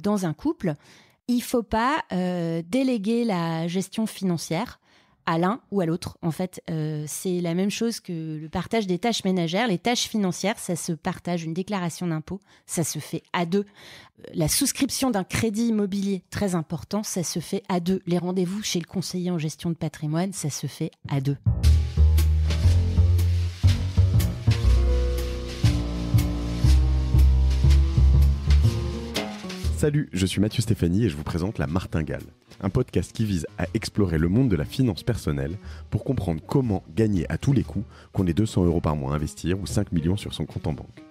dans un couple, il ne faut pas déléguer la gestion financière à l'un ou à l'autre. En fait, c'est la même chose que le partage des tâches ménagères. Les tâches financières, ça se partage. Une déclaration d'impôt, ça se fait à deux. La souscription d'un crédit immobilier, très important, ça se fait à deux. Les rendez-vous chez le conseiller en gestion de patrimoine, ça se fait à deux. Salut, je suis Mathieu Stéphanie et je vous présente La Martingale, un podcast qui vise à explorer le monde de la finance personnelle pour comprendre comment gagner à tous les coups, qu'on ait 200 € par mois à investir ou 5 millions sur son compte en banque.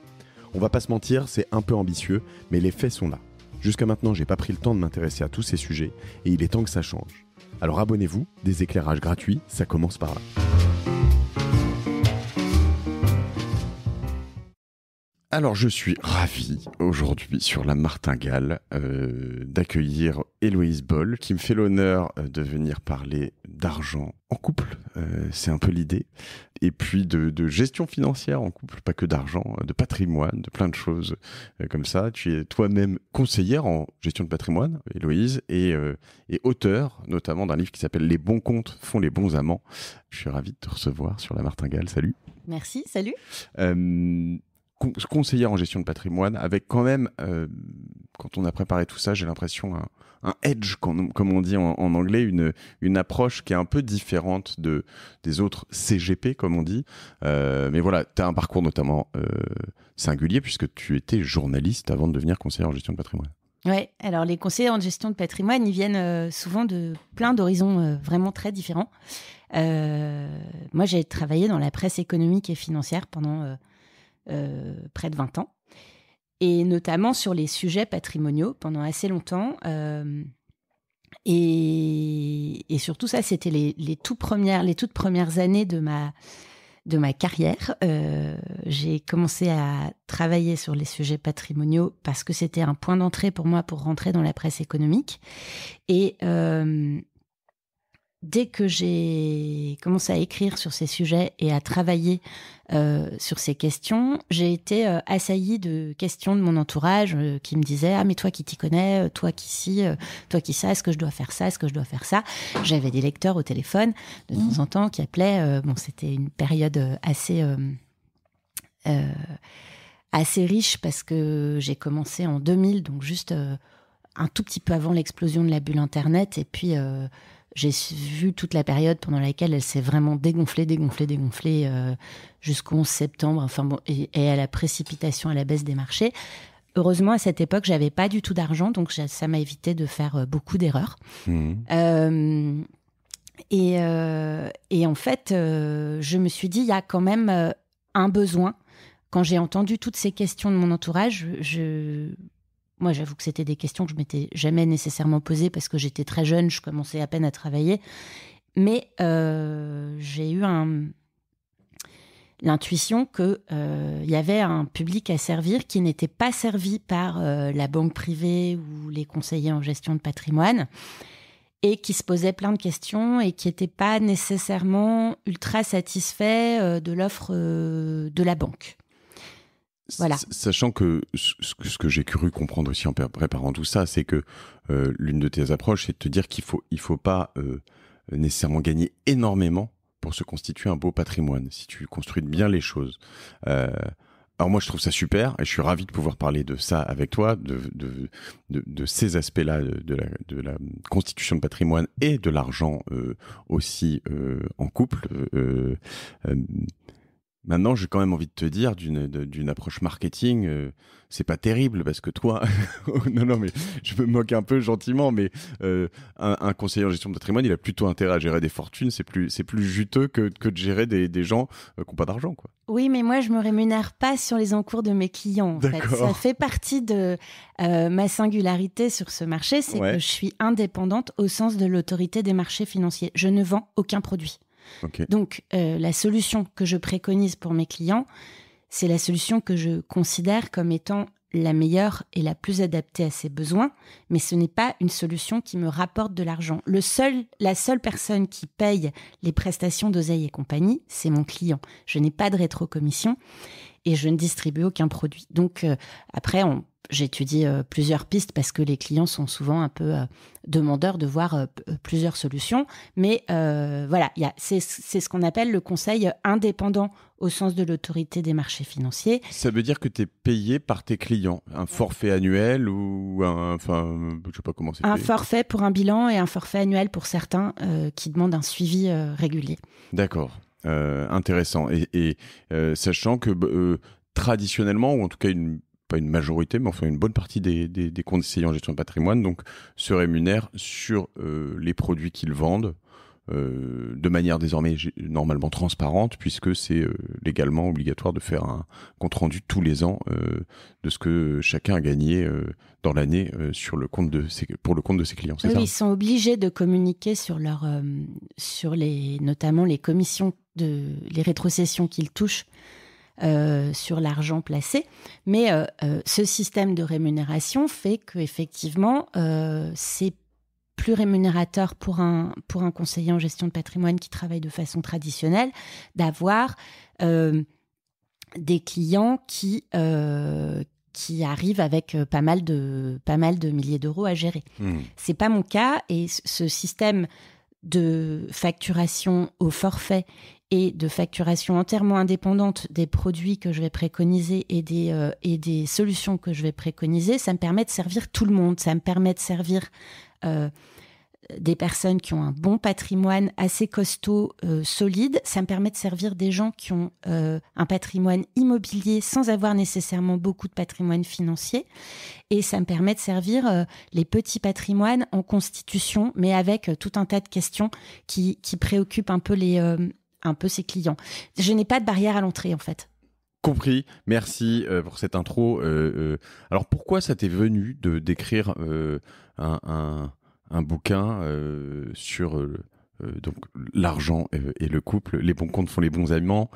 On va pas se mentir, c'est un peu ambitieux, mais les faits sont là. Jusqu'à maintenant, j'ai pas pris le temps de m'intéresser à tous ces sujets et il est temps que ça change. Alors abonnez-vous, des éclairages gratuits, ça commence par là. Alors je suis ravi aujourd'hui sur La Martingale d'accueillir Héloïse Boll qui me fait l'honneur de venir parler d'argent en couple, c'est un peu l'idée, et puis de gestion financière en couple, pas que d'argent, de patrimoine, de plein de choses comme ça. Tu es toi-même conseillère en gestion de patrimoine, Héloïse, et auteur notamment d'un livre qui s'appelle « Les bons comptes font les bons amants ». Je suis ravi de te recevoir sur La Martingale, salut. Merci, salut. Conseillère en gestion de patrimoine, avec quand même, quand on a préparé tout ça, j'ai l'impression un edge, comme on dit en anglais, une approche qui est un peu différente des autres CGP, comme on dit. Mais voilà, tu as un parcours notamment singulier, puisque tu étais journaliste avant de devenir conseillère en gestion de patrimoine. Ouais, alors les conseillers en gestion de patrimoine, ils viennent souvent de plein d'horizons vraiment très différents. Moi, j'ai travaillé dans la presse économique et financière pendant près de 20 ans, et notamment sur les sujets patrimoniaux pendant assez longtemps. Et surtout ça, c'était les toutes premières années de ma carrière. J'ai commencé à travailler sur les sujets patrimoniaux parce que c'était un point d'entrée pour moi pour rentrer dans la presse économique. Et dès que j'ai commencé à écrire sur ces sujets et à travailler sur ces questions, j'ai été assaillie de questions de mon entourage qui me disaient « Ah, mais toi qui t'y connais, toi qui ça, est-ce que je dois faire ça, est-ce que je dois faire ça ?» J'avais des lecteurs au téléphone de temps en temps qui appelaient. C'était une période assez riche parce que j'ai commencé en 2000, donc juste un tout petit peu avant l'explosion de la bulle Internet. Et puis j'ai vu toute la période pendant laquelle elle s'est vraiment dégonflée jusqu'au 11 septembre, et à la précipitation, à la baisse des marchés. Heureusement, à cette époque, j'avais pas du tout d'argent, donc ça m'a évité de faire beaucoup d'erreurs. Et en fait, je me suis dit, il y a quand même un besoin. Quand j'ai entendu toutes ces questions de mon entourage, moi, j'avoue que c'était des questions que je m'étais jamais nécessairement posées parce que j'étais très jeune, je commençais à peine à travailler. Mais j'ai eu l'intuition qu'il y avait un public à servir qui n'était pas servi par la banque privée ou les conseillers en gestion de patrimoine, et qui se posait plein de questions et qui n'était pas nécessairement ultra satisfait de l'offre de la banque. Voilà. Sachant que ce que j'ai cru comprendre aussi en préparant tout ça, c'est que l'une de tes approches, c'est de te dire qu'il faut pas nécessairement gagner énormément pour se constituer un beau patrimoine, si tu construis bien les choses. Alors moi, je trouve ça super et je suis ravi de pouvoir parler de ça avec toi, de ces aspects-là, de la constitution de patrimoine et de l'argent aussi en couple. Maintenant, j'ai quand même envie de te dire d'une approche marketing, c'est pas terrible parce que toi, non, mais je me moque un peu gentiment, mais un conseiller en gestion de patrimoine, il a plutôt intérêt à gérer des fortunes, c'est plus juteux que de gérer des gens qui n'ont pas d'argent, quoi. Oui, mais moi, je me rémunère pas sur les encours de mes clients. En fait. Ça fait partie de ma singularité sur ce marché, c'est que je suis indépendante au sens de l'autorité des marchés financiers. Je ne vends aucun produit. Okay. Donc, la solution que je préconise pour mes clients, c'est la solution que je considère comme étant la meilleure et la plus adaptée à ses besoins, mais ce n'est pas une solution qui me rapporte de l'argent. La seule personne qui paye les prestations d'Oseille et compagnie, c'est mon client. Je n'ai pas de rétrocommission et je ne distribue aucun produit. Donc, après, on j'étudie plusieurs pistes parce que les clients sont souvent un peu demandeurs de voir plusieurs solutions. Mais voilà, c'est ce qu'on appelle le conseil indépendant au sens de l'autorité des marchés financiers. Ça veut dire que tu es payé par tes clients, un forfait annuel ou je sais pas comment c'est un fait. Forfait pour un bilan et un forfait annuel pour certains qui demandent un suivi régulier. D'accord, intéressant. Et sachant que traditionnellement, ou en tout cas pas une majorité, mais enfin une bonne partie des conseillers en gestion de patrimoine donc, se rémunèrent sur les produits qu'ils vendent. De manière désormais normalement transparente, puisque c'est légalement obligatoire de faire un compte-rendu tous les ans de ce que chacun a gagné dans l'année pour le compte de ses clients. C'est ça ? Ils sont obligés de communiquer sur notamment les commissions, les rétrocessions qu'ils touchent sur l'argent placé. Mais ce système de rémunération fait qu'effectivement, c'est plus rémunérateur pour un conseiller en gestion de patrimoine qui travaille de façon traditionnelle d'avoir des clients qui arrivent avec pas mal de milliers d'euros à gérer. C'est pas mon cas, et ce système de facturation au forfait et de facturation entièrement indépendante des produits que je vais préconiser et des solutions que je vais préconiser, ça me permet de servir tout le monde. Ça me permet de servir des personnes qui ont un bon patrimoine assez costaud, solide. Ça me permet de servir des gens qui ont un patrimoine immobilier sans avoir nécessairement beaucoup de patrimoine financier. Et ça me permet de servir les petits patrimoines en constitution, mais avec tout un tas de questions qui préoccupent un peu ses clients. Je n'ai pas de barrière à l'entrée, en fait. Compris, merci pour cette intro. Alors pourquoi ça t'est venu d'écrire un bouquin sur donc l'argent et le couple, les bons comptes font les bons amants.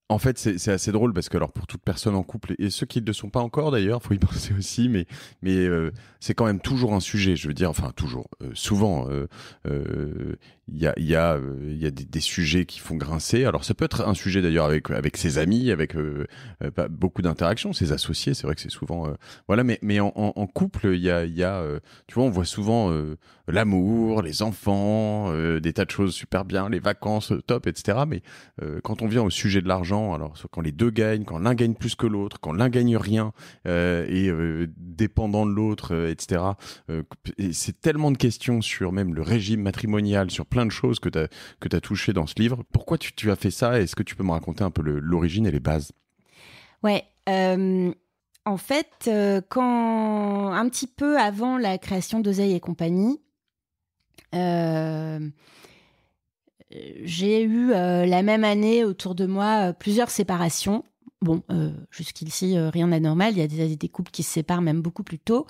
En fait, c'est assez drôle parce que alors pour toute personne en couple et ceux qui ne le sont pas encore d'ailleurs, faut y penser aussi, mais c'est quand même toujours un sujet. Je veux dire, enfin toujours, souvent, il y a des sujets qui font grincer. Alors ça peut être un sujet d'ailleurs avec ses amis, avec beaucoup d'interactions, ses associés. C'est vrai que c'est souvent voilà, mais en couple, il y a tu vois, on voit souvent l'amour, les enfants, des tas de choses super bien, les vacances top, etc. Mais quand on vient au sujet de l'argent, alors quand les deux gagnent, quand l'un gagne plus que l'autre, quand l'un gagne rien et dépendant de l'autre, etc. Et c'est tellement de questions sur même le régime matrimonial, sur plein de choses que tu as touché dans ce livre. Pourquoi tu as fait ça? Est-ce que tu peux me raconter un peu l'origine et les bases? Ouais. En fait, quand un petit peu avant la création d'Oseille et compagnie, j'ai eu la même année autour de moi plusieurs séparations. Bon, jusqu'ici, rien d'anormal. Il y a des couples qui se séparent même beaucoup plus tôt.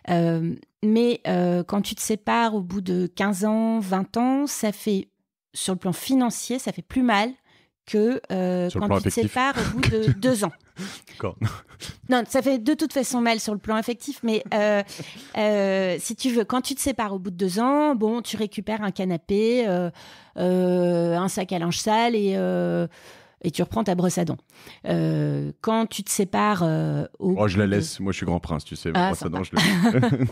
Mais quand tu te sépares au bout de 15 ans, 20 ans, ça fait, sur le plan financier, ça fait plus mal que quand tu te sépares au bout de 2 ans. D'accord. Non, ça fait de toute façon mal sur le plan affectif, mais si tu veux, quand tu te sépares au bout de 2 ans, bon, tu récupères un canapé, un sac à linge sale et tu reprends ta brosse à dents. Quand tu te sépares... je la laisse, moi je suis grand prince, tu sais, ma brosse à dents, je la laisse.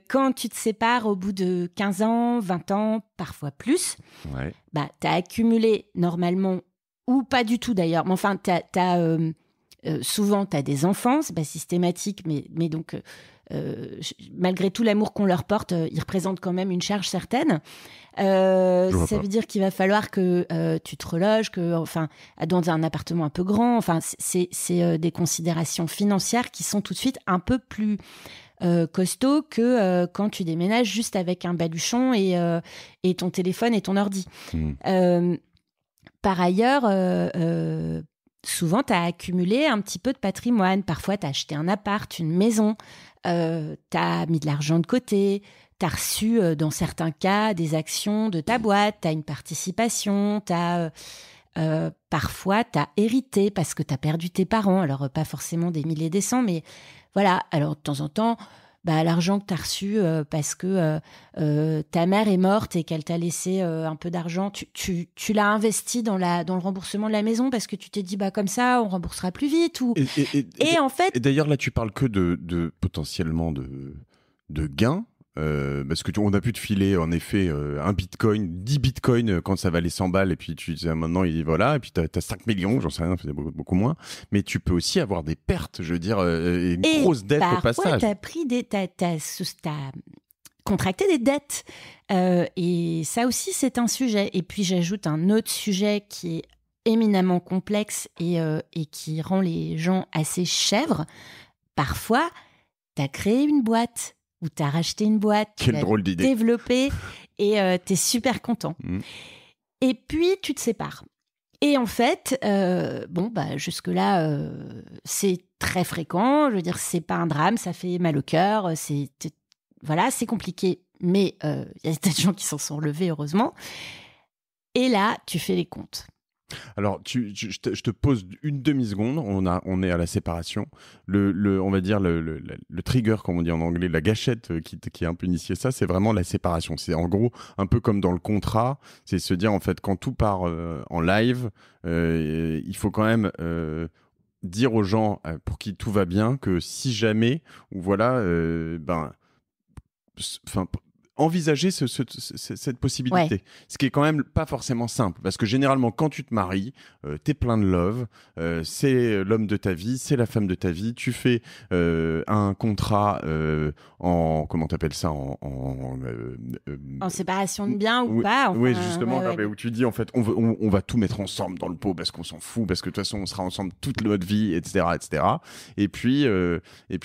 Quand tu te sépares au bout de 15 ans, 20 ans, parfois plus, ouais. Bah, tu as accumulé normalement, ou pas du tout d'ailleurs, mais enfin, souvent tu as des enfants, c'est pas systématique, mais donc malgré tout l'amour qu'on leur porte, ils représentent quand même une charge certaine. Ça veut dire qu'il va falloir que tu te reloges, dans un appartement un peu grand. Enfin, c'est des considérations financières qui sont tout de suite un peu plus costaud que quand tu déménages juste avec un baluchon et ton téléphone et ton ordi. Par ailleurs, souvent, tu as accumulé un petit peu de patrimoine. Parfois, tu as acheté un appart, une maison, tu as mis de l'argent de côté, tu as reçu, dans certains cas, des actions de ta boîte, tu as une participation, parfois, tu as hérité parce que tu as perdu tes parents. Alors, pas forcément des milliers, des cents, mais voilà. Alors, de temps en temps, l'argent que tu as reçu parce que ta mère est morte et qu'elle t'a laissé un peu d'argent, tu l'as investi dans le remboursement de la maison parce que tu t'es dit comme ça on remboursera plus vite et en fait. Et d'ailleurs là tu parles que de potentiellement de gains. Parce que on a pu te filer en effet un bitcoin, 10 bitcoins quand ça valait 100 balles et puis tu disais maintenant et puis t'as 5 millions, j'en sais rien, c'est beaucoup moins, mais tu peux aussi avoir des pertes, je veux dire, une grosse dette au passage. T'as contracté des dettes et ça aussi c'est un sujet. Et puis j'ajoute un autre sujet qui est éminemment complexe et qui rend les gens assez chèvres. Parfois t'as créé une boîte ou t'as racheté une boîte, quelle drôle d'idée, développé et t'es super content. Et puis tu te sépares. Et en fait, jusque-là, c'est très fréquent. Je veux dire, c'est pas un drame, ça fait mal au cœur. C'est compliqué, mais il y a des gens qui s'en sont relevés, heureusement. Et là, tu fais les comptes. Alors, je te pose une demi-seconde. On est à la séparation. On va dire le trigger, comme on dit en anglais, la gâchette qui a un peu initié ça, c'est vraiment la séparation. C'est en gros un peu comme dans le contrat. C'est se dire en fait quand tout part en live, il faut quand même dire aux gens pour qui tout va bien que si jamais ou voilà, envisager cette possibilité. Ouais. Ce qui est quand même pas forcément simple. Parce que généralement, quand tu te maries, t'es plein de love, c'est l'homme de ta vie, c'est la femme de ta vie, tu fais un contrat comment t'appelles ça en séparation de biens ou pas. Enfin, oui, justement, où tu dis, en fait, on va tout mettre ensemble dans le pot parce qu'on s'en fout, parce que de toute façon, on sera ensemble toute notre vie, etc., etc. Et puis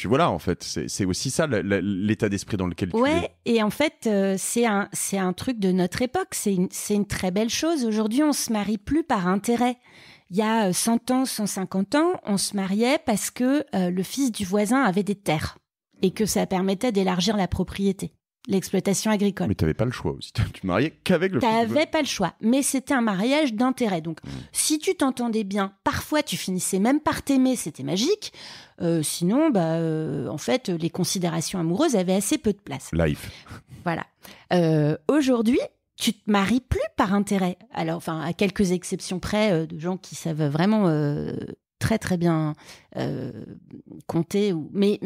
voilà, en fait, c'est aussi ça, l'état d'esprit dans lequel tu es. Et en fait, c'est un truc de notre époque. C'est une très belle chose. Aujourd'hui, on se marie plus par intérêt. Il y a 100 ans, 150 ans, on se mariait parce que le fils du voisin avait des terres et que ça permettait d'élargir la propriété, l'exploitation agricole. Mais tu n'avais pas le choix aussi. Tu te mariais qu'avec le fils du voisin. Tu n'avais pas le choix. Mais c'était un mariage d'intérêt. Donc, si tu t'entendais bien, parfois tu finissais même par t'aimer, c'était magique. Sinon, en fait, les considérations amoureuses avaient assez peu de place. Life. Voilà. Aujourd'hui, tu te maries plus par intérêt. Alors, enfin, à quelques exceptions près de gens qui savent vraiment très très bien compter. Mais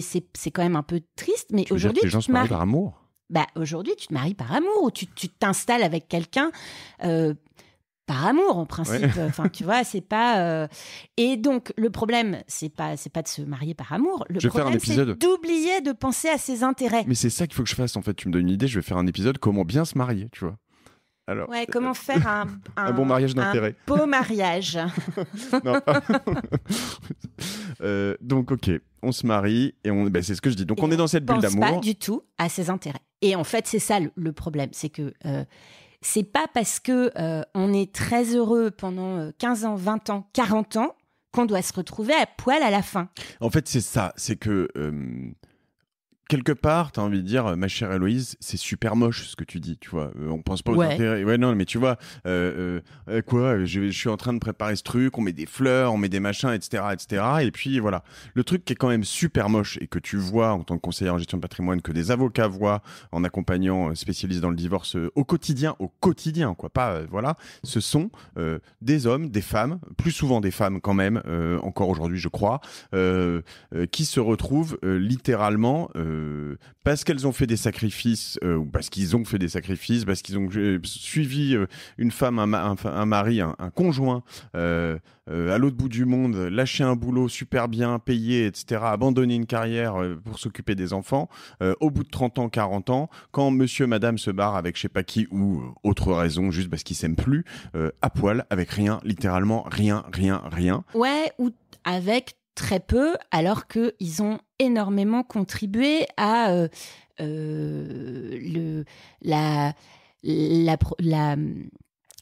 c'est quand même un peu triste. Mais aujourd'hui, les gens se marient par amour. Aujourd'hui, tu te maries par amour ou tu t'installes avec quelqu'un. Par amour, en principe. Enfin, tu vois, c'est pas. Et donc, le problème, c'est pas de se marier par amour. Le problème, c'est d'oublier de penser à ses intérêts. Mais c'est ça qu'il faut que je fasse. En fait, tu me donnes une idée. Je vais faire un épisode comment bien se marier, tu vois. Alors, comment faire un bon mariage d'intérêt. Un beau mariage. Non. Donc, ok, on se marie et c'est ce que je dis. Donc, on est dans cette bulle d'amour. On pense pas du tout à ses intérêts. Et en fait, c'est ça le problème, c'est que. C'est pas parce que on est très heureux pendant 15 ans, 20 ans, 40 ans qu'on doit se retrouver à poil à la fin. En fait, c'est ça. C'est que quelque part, tu as envie de dire, ma chère Héloïse, c'est super moche ce que tu dis, tu vois. On pense pas aux intérêts. Ouais, non, mais tu vois, je suis en train de préparer ce truc, on met des fleurs, on met des machins, etc., etc. Et puis voilà. Le truc qui est quand même super moche et que tu vois en tant que conseiller en gestion de patrimoine, que des avocats voient en accompagnant spécialistes dans le divorce au quotidien, quoi. Pas, voilà. Ce sont des hommes, des femmes, plus souvent des femmes quand même, encore aujourd'hui, je crois, qui se retrouvent littéralement parce qu'elles ont fait des sacrifices ou parce qu'ils ont fait des sacrifices, parce qu'ils ont suivi une femme, un mari, un conjoint à l'autre bout du monde, lâcher un boulot super bien payé, etc., abandonner une carrière pour s'occuper des enfants, au bout de 30 ans, 40 ans, quand monsieur, madame se barre avec je sais pas qui ou autre raison, juste parce qu'ils s'aiment plus, à poil, avec rien, littéralement rien. Ouais, ou avec très peu, alors qu'ils ont énormément contribué à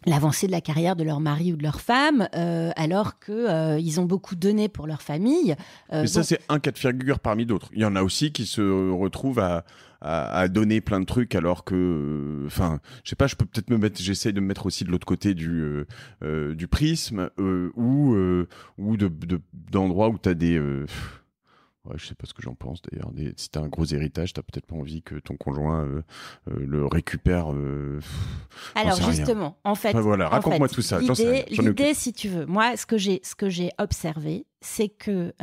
l'avancée de la carrière de leur mari ou de leur femme, alors qu'ils ont beaucoup donné pour leur famille. Mais ça, c'est un cas de figure parmi d'autres. Il y en a aussi qui se retrouvent à donner plein de trucs alors que, enfin, je sais pas, je peux peut-être j'essaie de me mettre aussi de l'autre côté du prisme ou d'endroits où t'as des Ouais, je sais pas ce que j'en pense d'ailleurs. Si t'as un gros héritage, t'as peut-être pas envie que ton conjoint le récupère. Alors justement, en fait, voilà, raconte-moi tout ça. L'idée, si tu veux, moi, ce que j'ai observé, c'est que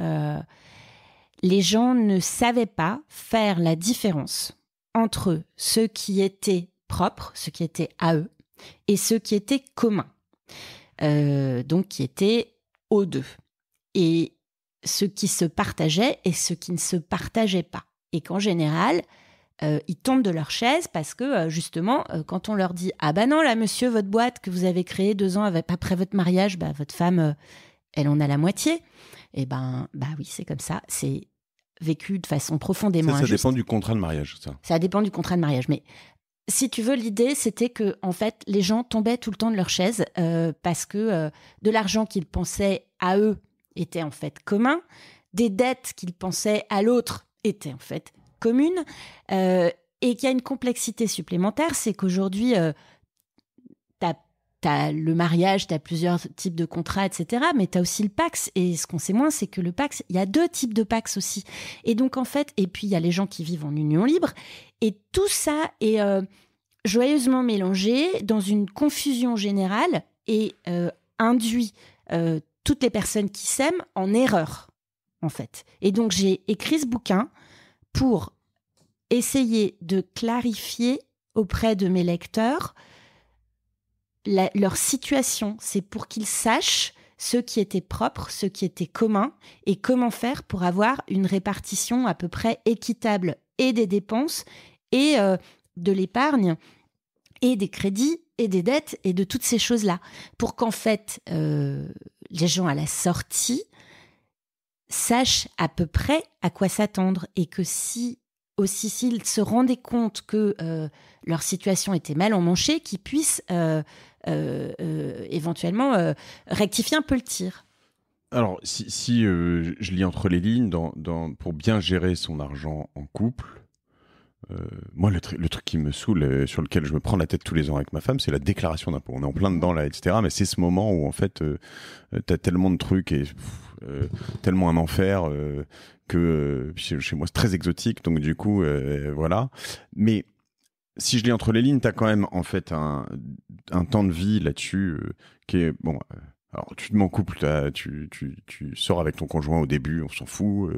les gens ne savaient pas faire la différence entre ce qui était propre, ce qui était à eux, et ce qui était commun, donc qui était aux deux. Et ce qui se partageait et ce qui ne se partageait pas. Et qu'en général, ils tombent de leur chaise parce que, justement, quand on leur dit « Ah ben non, là, monsieur, votre boîte que vous avez créée 2 ans après votre mariage, bah, votre femme, elle en a la moitié. » Et bah oui, c'est comme ça. C'est vécu de façon profondément injuste. Ça dépend du contrat de mariage, ça. Ça dépend du contrat de mariage. Mais si tu veux, l'idée, c'était que, en fait, les gens tombaient tout le temps de leur chaise parce que de l'argent qu'ils pensaient à eux était en fait commun, des dettes qu'ils pensaient à l'autre étaient en fait communes, et qu'il y a une complexité supplémentaire, c'est qu'aujourd'hui, t'as le mariage, t'as plusieurs types de contrats, etc., mais t'as aussi le Pacs, et ce qu'on sait moins, c'est que le Pacs, il y a 2 types de Pacs aussi. Et donc, en fait, et puis il y a les gens qui vivent en union libre, et tout ça est joyeusement mélangé dans une confusion générale et induit toutes les personnes qui s'aiment en erreur, en fait. Et donc, j'ai écrit ce bouquin pour essayer de clarifier auprès de mes lecteurs leur situation. C'est pour qu'ils sachent ce qui était propre, ce qui était commun, et comment faire pour avoir une répartition à peu près équitable et des dépenses, et de l'épargne, et des crédits, et des dettes, et de toutes ces choses-là. Pour qu'en fait, les gens à la sortie sachent à peu près à quoi s'attendre, et que s'ils se rendaient compte que leur situation était mal emmanchée, qu'ils puissent éventuellement rectifier un peu le tir. Alors, si je lis entre les lignes, pour bien gérer son argent en couple, moi, le truc qui me saoule, sur lequel je me prends la tête tous les ans avec ma femme, c'est la déclaration d'impôt. On est en plein dedans, là, etc. Mais c'est ce moment où, en fait, t'as tellement de trucs et tellement un enfer que chez moi, c'est très exotique. Donc, du coup, voilà. Mais si je lis entre les lignes, t'as quand même, en fait, un temps de vie là-dessus qui est... bon. Alors, tu te mets en couple, tu sors avec ton conjoint au début, on s'en fout.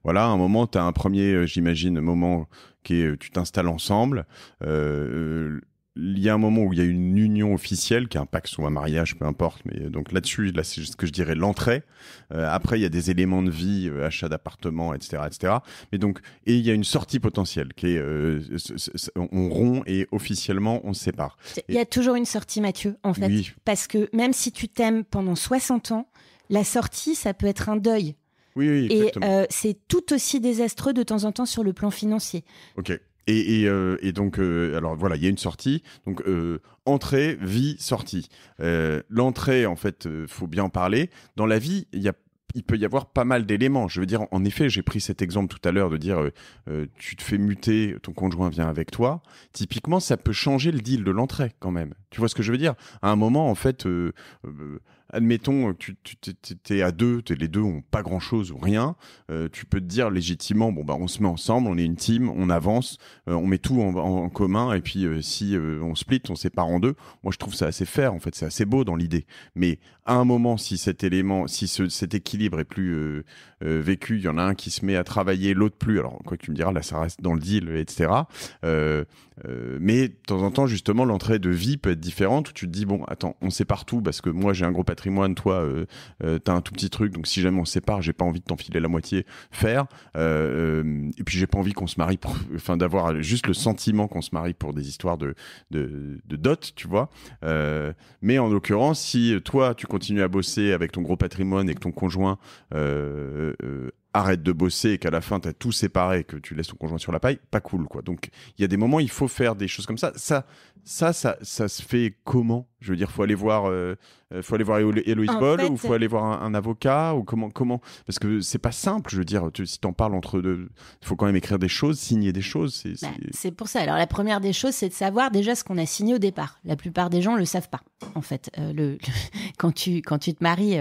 Voilà, à un moment, tu as un premier, j'imagine, moment qui est tu t'installes ensemble. Il y a un moment où il y a une union officielle, qui est un pacte ou un mariage, peu importe. Mais donc là-dessus, là, c'est ce que je dirais l'entrée. Après, il y a des éléments de vie, achat d'appartement, etc., etc. Mais donc, et il y a une sortie potentielle qui est, on rompt et officiellement on se sépare. Il y a toujours une sortie, Mathieu, en fait. Oui. Parce que même si tu t'aimes pendant 60 ans, la sortie, ça peut être un deuil. Oui, exactement. Et c'est tout aussi désastreux de temps en temps sur le plan financier. Ok. Et donc, alors voilà, il y a une sortie. Donc, entrée, vie, sortie. L'entrée, en fait, faut bien en parler. Dans la vie, il peut y avoir pas mal d'éléments. Je veux dire, en effet, j'ai pris cet exemple tout à l'heure de dire tu te fais muter, ton conjoint vient avec toi. Typiquement, ça peut changer le deal de l'entrée quand même. Tu vois ce que je veux dire ? À un moment, en fait, admettons que tu t'es à deux, les deux ont pas grand-chose ou rien. Tu peux te dire légitimement, bon bah on se met ensemble, on est une team, on avance, on met tout en commun et puis si on split, on sépare en deux. Moi, je trouve ça assez fair. En fait, c'est assez beau dans l'idée. Mais à un moment, si cet élément, si cet équilibre est plus vécu, il y en a un qui se met à travailler, l'autre plus. Alors, quoi que tu me diras, là, ça reste dans le deal, etc. Mais de temps en temps, justement, l'entrée de vie peut être différente où tu te dis, bon, attends, on sépare tout parce que moi, j'ai un gros patrimoine, toi, t'as un tout petit truc, donc si jamais on se sépare, j'ai pas envie de t'enfiler la moitié, et puis j'ai pas envie qu'on se marie enfin, d'avoir juste le sentiment qu'on se marie pour des histoires de dot, tu vois. Mais en l'occurrence, si toi, tu continues à bosser avec ton gros patrimoine et que ton conjoint arrête de bosser et qu'à la fin t'as tout séparé et que tu laisses ton conjoint sur la paille, pas cool quoi. Donc il y a des moments il faut faire des choses comme ça. Ça Ça se fait comment? Je veux dire, faut aller voir Héloïse Boll, ou faut aller voir un avocat, ou comment? Parce que c'est pas simple. Je veux dire, si t'en parles entre deux, il faut quand même écrire des choses, signer des choses. C'est pour ça. Alors la première des choses, c'est de savoir déjà ce qu'on a signé au départ. La plupart des gens le savent pas. En fait, quand tu te maries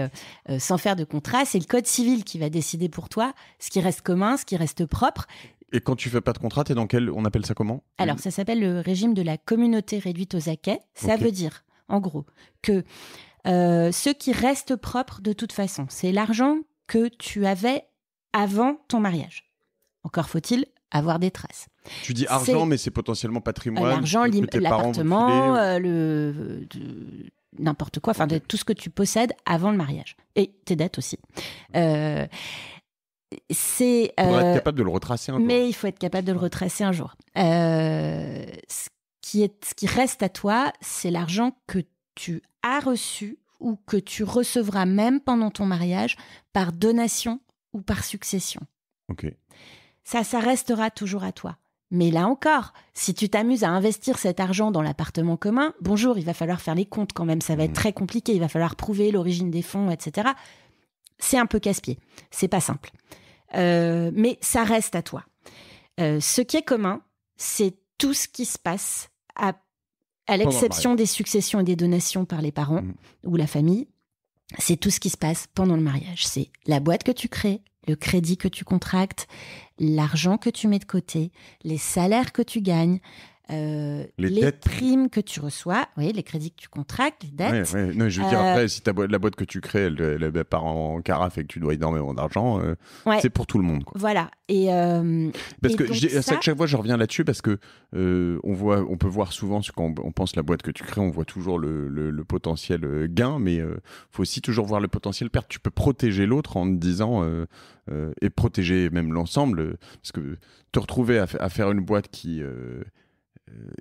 sans faire de contrat, c'est le code civil qui va décider pour toi ce qui reste commun, ce qui reste propre. Et quand tu fais pas de contrat, t'es dans on appelle ça comment? Alors, ça s'appelle le régime de la communauté réduite aux acquets. Ça veut dire, en gros, que ce qui reste propre de toute façon, c'est l'argent que tu avais avant ton mariage. Encore faut-il avoir des traces. Tu dis argent, mais c'est potentiellement patrimoine. L'argent, l'appartement, n'importe quoi, enfin tout ce que tu possèdes avant le mariage. Et tes dettes aussi. Pour être capable de le retracer un jour. Mais il faut être capable de le retracer un jour. Ce qui reste à toi, c'est l'argent que tu as reçu ou que tu recevras même pendant ton mariage par donation ou par succession. Ok. Ça restera toujours à toi. Mais là encore, si tu t'amuses à investir cet argent dans l'appartement commun, bonjour, il va falloir faire les comptes quand même. Ça va être très compliqué. Il va falloir prouver l'origine des fonds, etc. C'est un peu casse-pied. C'est pas simple. Mais ça reste à toi. Ce qui est commun, c'est tout ce qui se passe à l'exception des successions et des donations par les parents ou la famille. C'est tout ce qui se passe pendant le mariage. C'est la boîte que tu crées, le crédit que tu contractes, l'argent que tu mets de côté, les salaires que tu gagnes, les primes que tu reçois, les crédits que tu contractes, les dettes. Ouais. Non, je veux dire, après, si la boîte que tu crées, elle part en carafe et que tu dois énormément d'argent, c'est pour tout le monde, quoi. Voilà. Parce que chaque fois, je reviens là-dessus parce que on peut voir souvent, quand on pense la boîte que tu crées, on voit toujours le potentiel gain, mais faut aussi toujours voir le potentiel perte. Tu peux protéger l'autre en te disant, et protéger même l'ensemble, parce que te retrouver à faire une boîte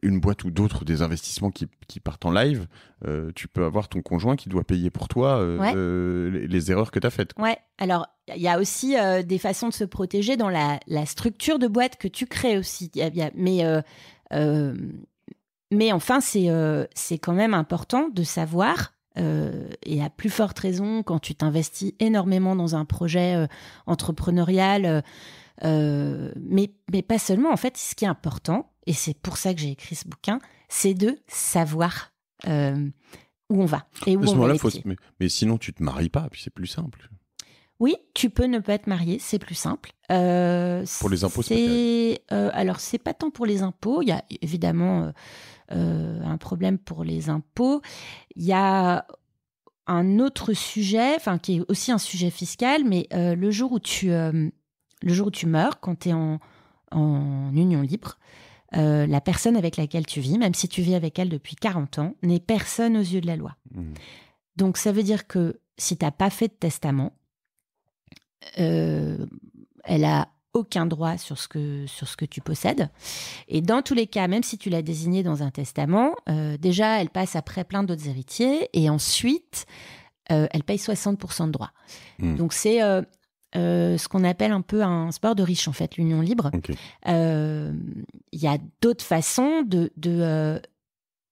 une boîte ou des investissements qui partent en live, tu peux avoir ton conjoint qui doit payer pour toi les erreurs que tu as faites. Ouais, alors il y a aussi des façons de se protéger dans la structure de boîte que tu crées aussi. Mais enfin, c'est quand même important de savoir, et à plus forte raison quand tu t'investis énormément dans un projet entrepreneurial, mais pas seulement. En fait, ce qui est important, et c'est pour ça que j'ai écrit ce bouquin, c'est de savoir où on va et où on va. Mais sinon, tu te maries pas, puis c'est plus simple. Oui, tu peux ne pas être marié, c'est plus simple. Pour les impôts, alors, c'est pas tant pour les impôts. Il y a évidemment un problème pour les impôts. Il y a un autre sujet, qui est aussi un sujet fiscal, mais le jour où tu meurs, quand tu es en union libre, la personne avec laquelle tu vis, même si tu vis avec elle depuis 40 ans, n'est personne aux yeux de la loi. Donc, ça veut dire que si tu n'as pas fait de testament, elle a aucun droit sur ce que tu possèdes. Et dans tous les cas, même si tu l'as désignée dans un testament, déjà, elle passe après plein d'autres héritiers et ensuite, elle paye 60% de droits. Donc, c'est ce qu'on appelle un peu un sport de riche, en fait, l'union libre. Okay. Y a d'autres façons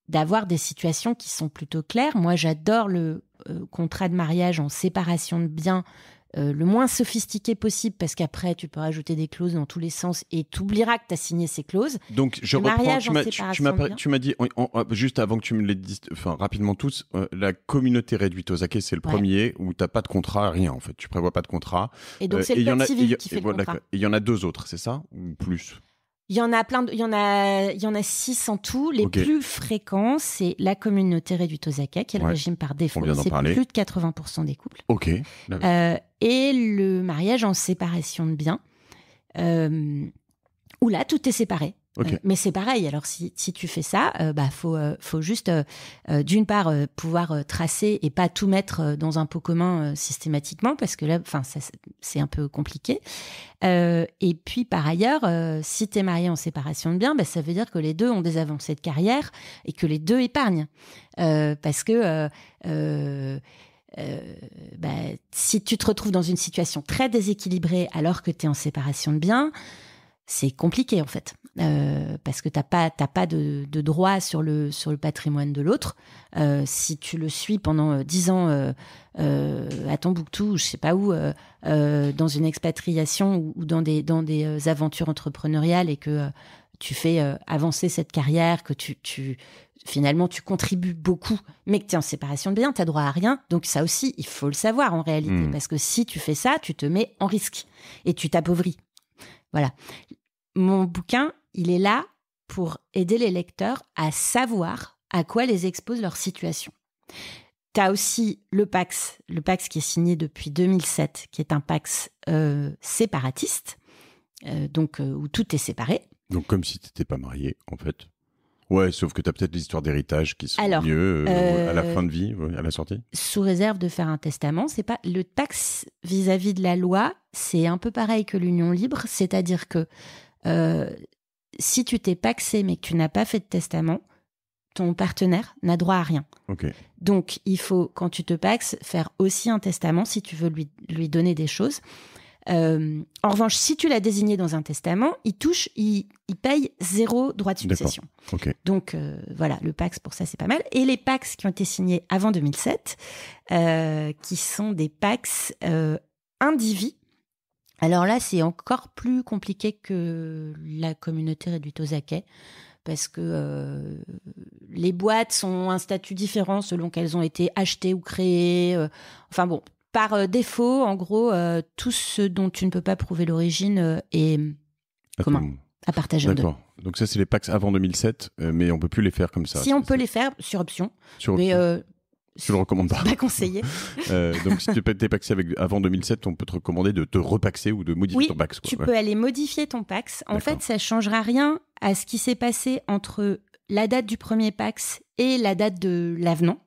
d'avoir des situations qui sont plutôt claires. Moi, j'adore le contrat de mariage en séparation de biens, le moins sophistiqué possible, parce qu'après, tu peux rajouter des clauses dans tous les sens et tu oublieras que tu as signé ces clauses. Donc, je reprends, tu m'as dit, juste avant que tu me les dises, rapidement tous, la communauté réduite aux acquets, c'est le premier où tu n'as pas de contrat, rien en fait. Tu prévois pas de contrat. Et donc, c'est le code civil qui fait le contrat. Et il y en a 2 autres, c'est ça? Ou plus? Il y en a plein, il y en a 6 en tout. Les plus fréquents, c'est la communauté réduite aux acquets, qui est le régime par défaut. C'est plus de 80% des couples. Ok. Et le mariage en séparation de biens, où là, tout est séparé. Mais c'est pareil. Alors, si tu fais ça, faut juste, d'une part, pouvoir tracer et pas tout mettre dans un pot commun systématiquement, parce que là, c'est un peu compliqué. Et puis, par ailleurs, si tu es marié en séparation de biens, ça veut dire que les deux ont des avancées de carrière et que les deux épargnent. Parce que si tu te retrouves dans une situation très déséquilibrée alors que tu es en séparation de biens, c'est compliqué en fait. parce que t'as pas de droit sur le patrimoine de l'autre. Si tu le suis pendant 10 ans à Tombouctou, je sais pas où, dans une expatriation ou dans des aventures entrepreneuriales et que tu fais avancer cette carrière, que finalement tu contribues beaucoup, mais que tu es en séparation de biens, tu n'as droit à rien. Donc ça aussi, il faut le savoir en réalité, parce que si tu fais ça, tu te mets en risque et tu t'appauvris. Voilà. Mon bouquin, il est là pour aider les lecteurs à savoir à quoi les expose leur situation. Tu as aussi le Pacs qui est signé depuis 2007, qui est un Pacs séparatiste, où tout est séparé. Donc comme si tu n'étais pas marié, en fait. Ouais, sauf que tu as peut-être des histoires d'héritage qui sont mieux à la fin de vie, à la sortie. Sous réserve de faire un testament, c'est pas le Pacs vis-à-vis de la loi, c'est un peu pareil que l'union libre, c'est-à-dire que si tu t'es pacsé mais que tu n'as pas fait de testament, ton partenaire n'a droit à rien. Okay. Donc il faut, quand tu te paxes, faire aussi un testament si tu veux lui donner des choses. En revanche, si tu l'as désigné dans un testament, il paye 0 droit de succession. Okay. Donc voilà, le Pacs pour ça c'est pas mal. Et les Pacs qui ont été signés avant 2007, qui sont des Pacs indivis. Alors là, c'est encore plus compliqué que la communauté réduite aux acquêts, parce que les boîtes ont un statut différent selon qu'elles ont été achetées ou créées. Enfin bon. Par défaut, en gros, tout ce dont tu ne peux pas prouver l'origine est commun, à partager en deux. D'accord. Donc ça, c'est les Pacs avant 2007, mais on ne peut plus les faire comme ça. Si, on peut les faire sur option. Mais je le recommande pas. Pas conseillé. Donc si tu t'es paxé avant 2007, on peut te recommander de te repaxer ou de modifier ton Pacs. Tu peux aller modifier ton Pacs. En fait, ça ne changera rien à ce qui s'est passé entre la date du premier Pacs et la date de l'avenant.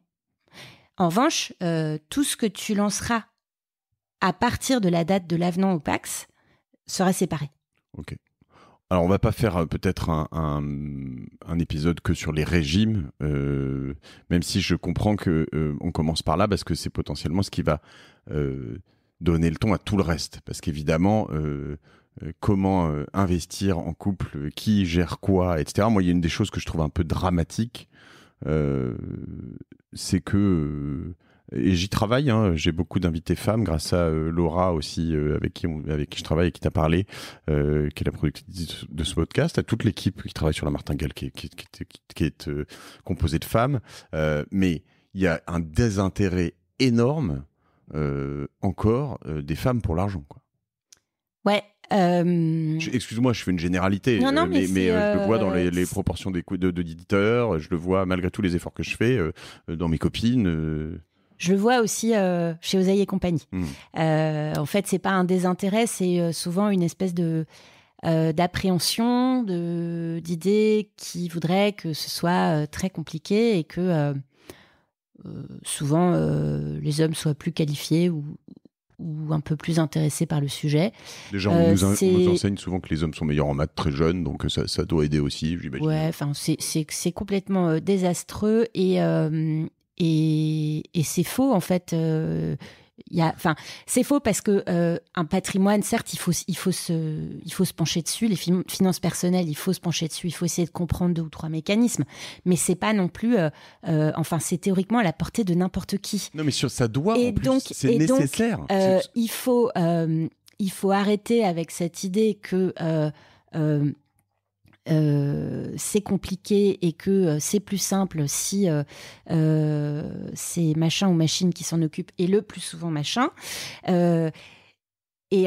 En revanche, tout ce que tu lanceras à partir de la date de l'avenant au Pacs sera séparé. Ok. Alors, on va pas faire peut-être un épisode que sur les régimes, même si je comprends que on commence par là parce que c'est potentiellement ce qui va donner le ton à tout le reste. Parce qu'évidemment, comment investir en couple, qui gère quoi, etc. Moi, il y a une des choses que je trouve un peu dramatique. C'est que et j'y travaille, hein, j'ai beaucoup d'invités femmes grâce à Laura aussi avec qui je travaille et qui t'a parlé, qui est la productrice de ce podcast, à toute l'équipe qui travaille sur la Martingale qui est composée de femmes, mais il y a un désintérêt énorme encore des femmes pour l'argent, quoi. Ouais. Excuse-moi, je fais une généralité, non, mais je le vois dans les proportions d'éditeurs, je le vois malgré tous les efforts que je fais dans mes copines. Je le vois aussi chez Oseille et compagnie. En fait, c'est pas un désintérêt, c'est souvent une espèce d'appréhension, d'idées qui voudraient que ce soit très compliqué et que souvent les hommes soient plus qualifiés ou un peu plus intéressés par le sujet. Déjà, on nous enseigne souvent que les hommes sont meilleurs en maths très jeunes, donc ça doit aider aussi, j'imagine. Ouais, enfin, c'est complètement désastreux et c'est faux, en fait. C'est faux parce que un patrimoine, certes, il faut se pencher dessus. Les finances personnelles, il faut se pencher dessus. Il faut essayer de comprendre 2 ou 3 mécanismes. Mais c'est pas non plus. C'est théoriquement à la portée de n'importe qui. Non, mais ça doit. Et en plus, c'est nécessaire. Donc, il faut arrêter avec cette idée que c'est compliqué et que c'est plus simple si c'est machin ou machine qui s'en occupe, et le plus souvent machin. Et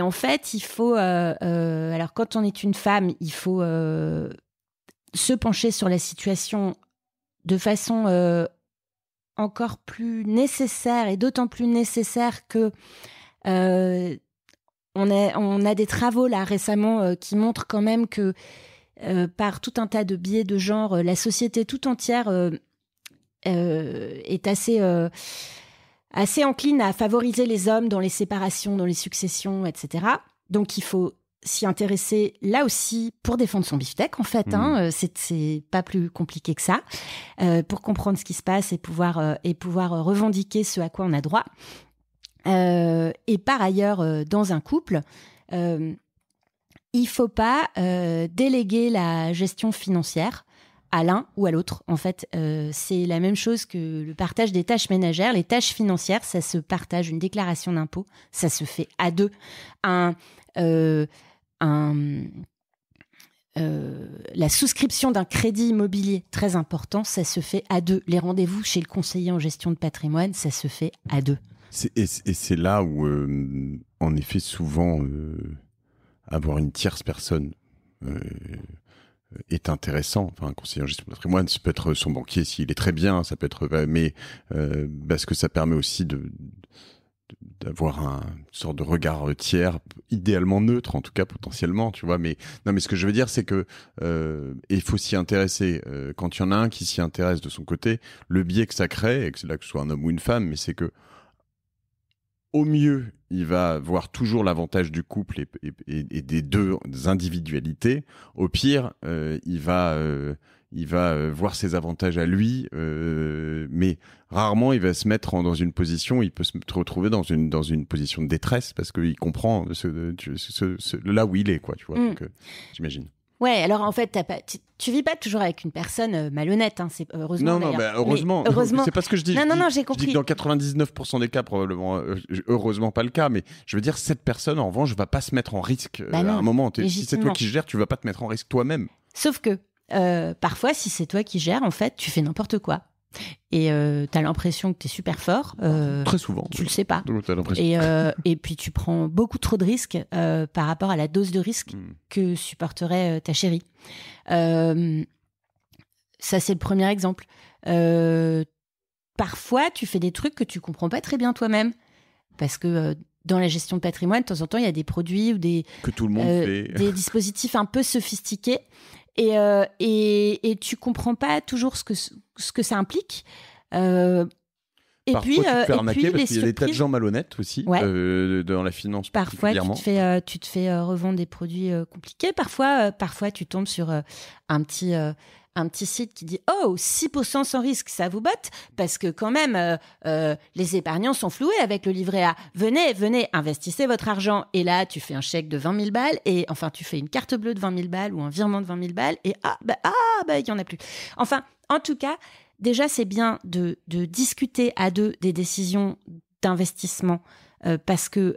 en fait, il faut... alors, quand on est une femme, il faut se pencher sur la situation de façon encore plus nécessaire, et d'autant plus nécessaire que on a des travaux là récemment qui montrent quand même que par tout un tas de biais de genre, la société tout entière est assez encline à favoriser les hommes dans les séparations, dans les successions, etc. Donc il faut s'y intéresser là aussi pour défendre son beefsteak, en fait. C'est pas plus compliqué que ça, pour comprendre ce qui se passe et pouvoir revendiquer ce à quoi on a droit. Et par ailleurs, dans un couple, il ne faut pas déléguer la gestion financière à l'un ou à l'autre. En fait, c'est la même chose que le partage des tâches ménagères. Les tâches financières, ça se partage. Une déclaration d'impôt, ça se fait à deux. La souscription d'un crédit immobilier, très important, ça se fait à deux. Les rendez-vous chez le conseiller en gestion de patrimoine, ça se fait à deux. Et c'est là où, en effet, souvent, avoir une tierce personne est intéressant. Enfin, un conseiller en gestion de patrimoine, ça peut être son banquier s'il est très bien, ça peut être, mais parce que ça permet aussi d'avoir une sorte de regard tiers, idéalement neutre en tout cas potentiellement, tu vois. Mais non, mais ce que je veux dire, c'est que il faut s'y intéresser. Quand il y en a un qui s'y intéresse de son côté, le biais que ça crée, et que c'est là que ce soit un homme ou une femme, mais c'est que au mieux, il va voir toujours l'avantage du couple et des deux individualités. Au pire, il va voir ses avantages à lui, mais rarement il va se mettre dans une position, il peut se retrouver dans une position de détresse parce qu'il comprend là où il est, quoi, tu vois. Donc, j'imagine. Ouais, alors en fait, tu vis pas toujours avec une personne malhonnête, hein, c'est heureusement. Non, mais heureusement. C'est pas ce que je dis. Non, j'ai compris. Je dis que dans 99% des cas, probablement, heureusement pas le cas, mais je veux dire, cette personne, en revanche, va pas se mettre en risque à un moment. Si c'est toi qui gères, tu vas pas te mettre en risque toi-même. Sauf que parfois, si c'est toi qui gères, en fait, tu fais n'importe quoi. Et t'as l'impression que t'es super fort. Très souvent. Tu le sais pas. Et puis tu prends beaucoup trop de risques par rapport à la dose de risque que supporterait ta chérie. Ça, c'est le premier exemple. Parfois, tu fais des trucs que tu comprends pas très bien toi-même. Parce que dans la gestion de patrimoine, de temps en temps, il y a des produits ou que tout le monde fait. Des dispositifs un peu sophistiqués. Et tu comprends pas toujours ce que ça implique. Parfois, tu te fais arnaquer parce qu'il y a des tas de gens malhonnêtes aussi dans la finance. Parfois, tu te fais revendre des produits compliqués. Parfois, tu tombes sur un petit site qui dit « Oh, 6% sans risque, ça vous botte ?» Parce que quand même, les épargnants sont floués avec le livret A. Venez, investissez votre argent. Et là, tu fais un chèque de 20 000 balles, tu fais une carte bleue de 20 000 balles ou un virement de 20 000 balles, et il n'y en a plus. Enfin, en tout cas, déjà, c'est bien de discuter à deux des décisions d'investissement parce que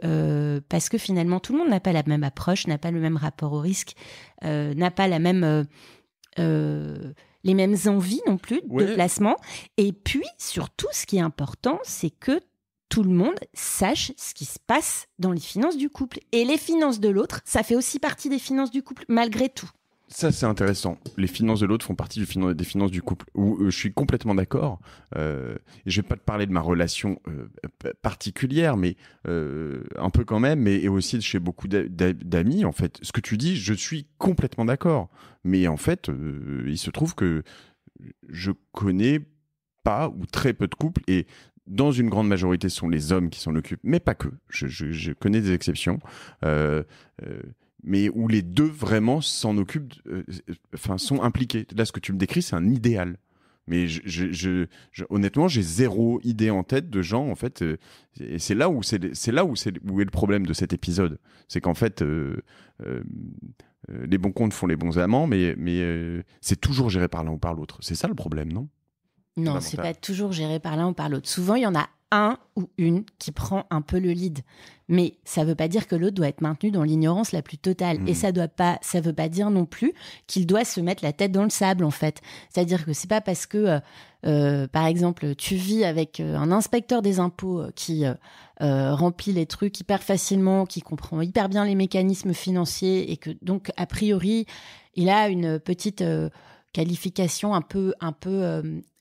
finalement, tout le monde n'a pas la même approche, n'a pas le même rapport au risque, n'a pas la même... les mêmes envies non plus de placement. Et puis, surtout, ce qui est important, c'est que tout le monde sache ce qui se passe dans les finances du couple. Et les finances de l'autre, ça fait aussi partie des finances du couple, malgré tout. Ça, c'est intéressant. Les finances de l'autre font partie des finances du couple. Où je suis complètement d'accord. Je vais pas te parler de ma relation particulière, mais un peu quand même, et aussi chez beaucoup d'amis. En fait, ce que tu dis, je suis complètement d'accord. Mais en fait, il se trouve que je connais pas ou très peu de couples, et dans une grande majorité, ce sont les hommes qui s'en occupent, mais pas que. Je connais des exceptions. Mais où les deux vraiment s'en occupent, sont impliqués. Là, ce que tu me décris, c'est un idéal. Mais honnêtement, j'ai zéro idée en tête de gens, en fait. Et c'est là où est le problème de cet épisode. C'est qu'en fait, les bons comptes font les bons amants, mais c'est toujours géré par l'un ou par l'autre. C'est ça le problème, non ? Non, c'est pas toujours géré par l'un ou par l'autre. Souvent, il y en a un ou une qui prend un peu le lead. Mais ça veut pas dire que l'autre doit être maintenu dans l'ignorance la plus totale. Et ça veut pas dire non plus qu'il doit se mettre la tête dans le sable, en fait. C'est-à-dire que c'est pas parce que, par exemple, tu vis avec un inspecteur des impôts qui remplit les trucs hyper facilement, qui comprend hyper bien les mécanismes financiers et que donc, a priori, il a une petite qualification un peu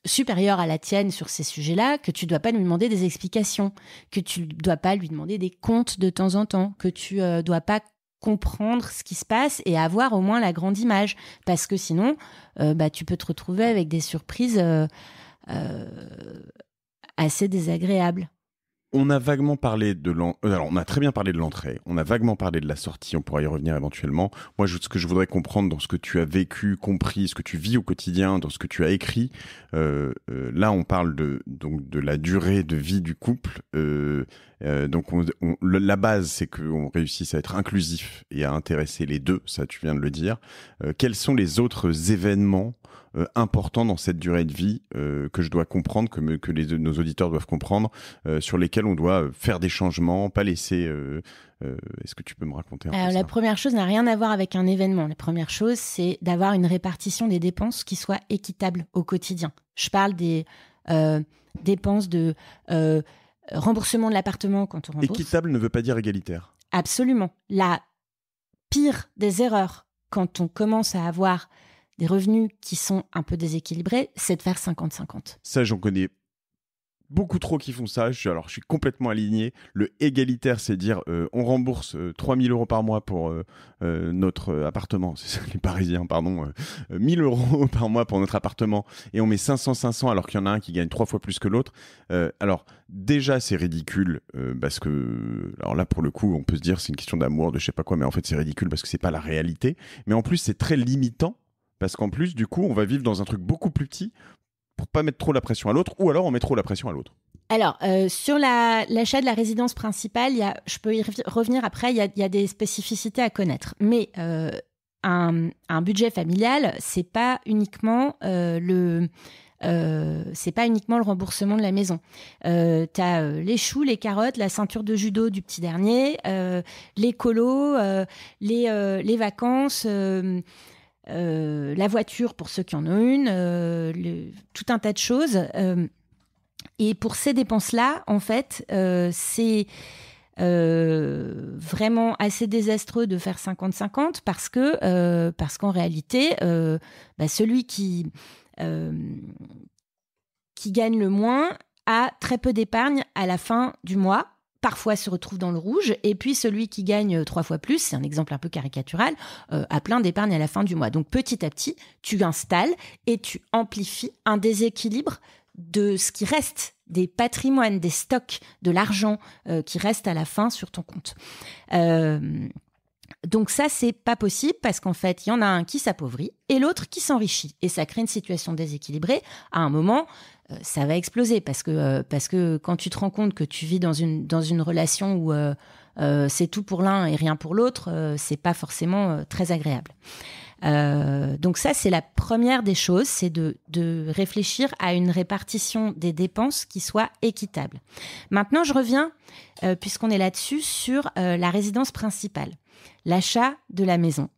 supérieure à la tienne sur ces sujets-là, que tu dois pas lui demander des explications, que tu dois pas lui demander des comptes de temps en temps, que tu dois pas comprendre ce qui se passe et avoir au moins la grande image, parce que sinon tu peux te retrouver avec des surprises assez désagréables. On a vaguement parlé alors, on a très bien parlé de l'entrée, on a vaguement parlé de la sortie, on pourra y revenir éventuellement. Moi, ce que je voudrais comprendre dans ce que tu as vécu, compris, ce que tu vis au quotidien, dans ce que tu as écrit, là, on parle donc de la durée de vie du couple. Donc, la base, c'est qu'on réussisse à être inclusif et à intéresser les deux, ça, tu viens de le dire. Quels sont les autres événements importants dans cette durée de vie que je dois comprendre, que nos auditeurs doivent comprendre, sur lesquels on doit faire des changements, pas laisser... est-ce que tu peux me raconter un peu ça ? La première chose n'a rien à voir avec un événement. La première chose, c'est d'avoir une répartition des dépenses qui soit équitable au quotidien. Je parle des dépenses de remboursement de l'appartement quand on rembourse. Équitable ne veut pas dire égalitaire. Absolument. La pire des erreurs quand on commence à avoir des revenus qui sont un peu déséquilibrés, c'est de faire 50-50. Ça, j'en connais beaucoup trop qui font ça. Je suis complètement aligné. Le égalitaire, c'est dire on rembourse 3 000 € par mois pour notre appartement. C'est ça, les Parisiens, pardon. 1 000 € par mois pour notre appartement. Et on met 500 alors qu'il y en a un qui gagne 3 fois plus que l'autre. Alors, déjà, c'est ridicule parce que... Alors là, pour le coup, on peut se dire c'est une question d'amour, de je sais pas quoi, mais en fait, c'est ridicule parce que c'est pas la réalité. Mais en plus, c'est très limitant. Parce qu'en plus, du coup, on va vivre dans un truc beaucoup plus petit pour pas mettre trop la pression à l'autre, ou alors on met trop la pression à l'autre. Alors, sur l'achat de la résidence principale, je peux y revenir après, il y a des spécificités à connaître. Mais un budget familial, c'est pas uniquement le remboursement de la maison. T'as les choux, les carottes, la ceinture de judo du petit dernier, les colos, les vacances... la voiture pour ceux qui en ont une, tout un tas de choses. Et pour ces dépenses-là, en fait, c'est vraiment assez désastreux de faire 50-50 parce qu'en réalité, celui qui gagne le moins a très peu d'épargne à la fin du mois. Parfois se retrouve dans le rouge, et puis celui qui gagne 3 fois plus, c'est un exemple un peu caricatural, a plein d'épargne à la fin du mois. Donc petit à petit, tu installes et tu amplifies un déséquilibre de ce qui reste, des patrimoines, des stocks, de l'argent qui reste à la fin sur ton compte. Donc ça, c'est pas possible parce qu'en fait, il y en a un qui s'appauvrit et l'autre qui s'enrichit. Et ça crée une situation déséquilibrée. À un moment, ça va exploser parce que quand tu te rends compte que tu vis dans une relation où c'est tout pour l'un et rien pour l'autre, c'est pas forcément très agréable. Donc ça, c'est la première des choses, c'est de réfléchir à une répartition des dépenses qui soit équitable. Maintenant, je reviens, puisqu'on est là-dessus, sur la résidence principale, l'achat de la maison.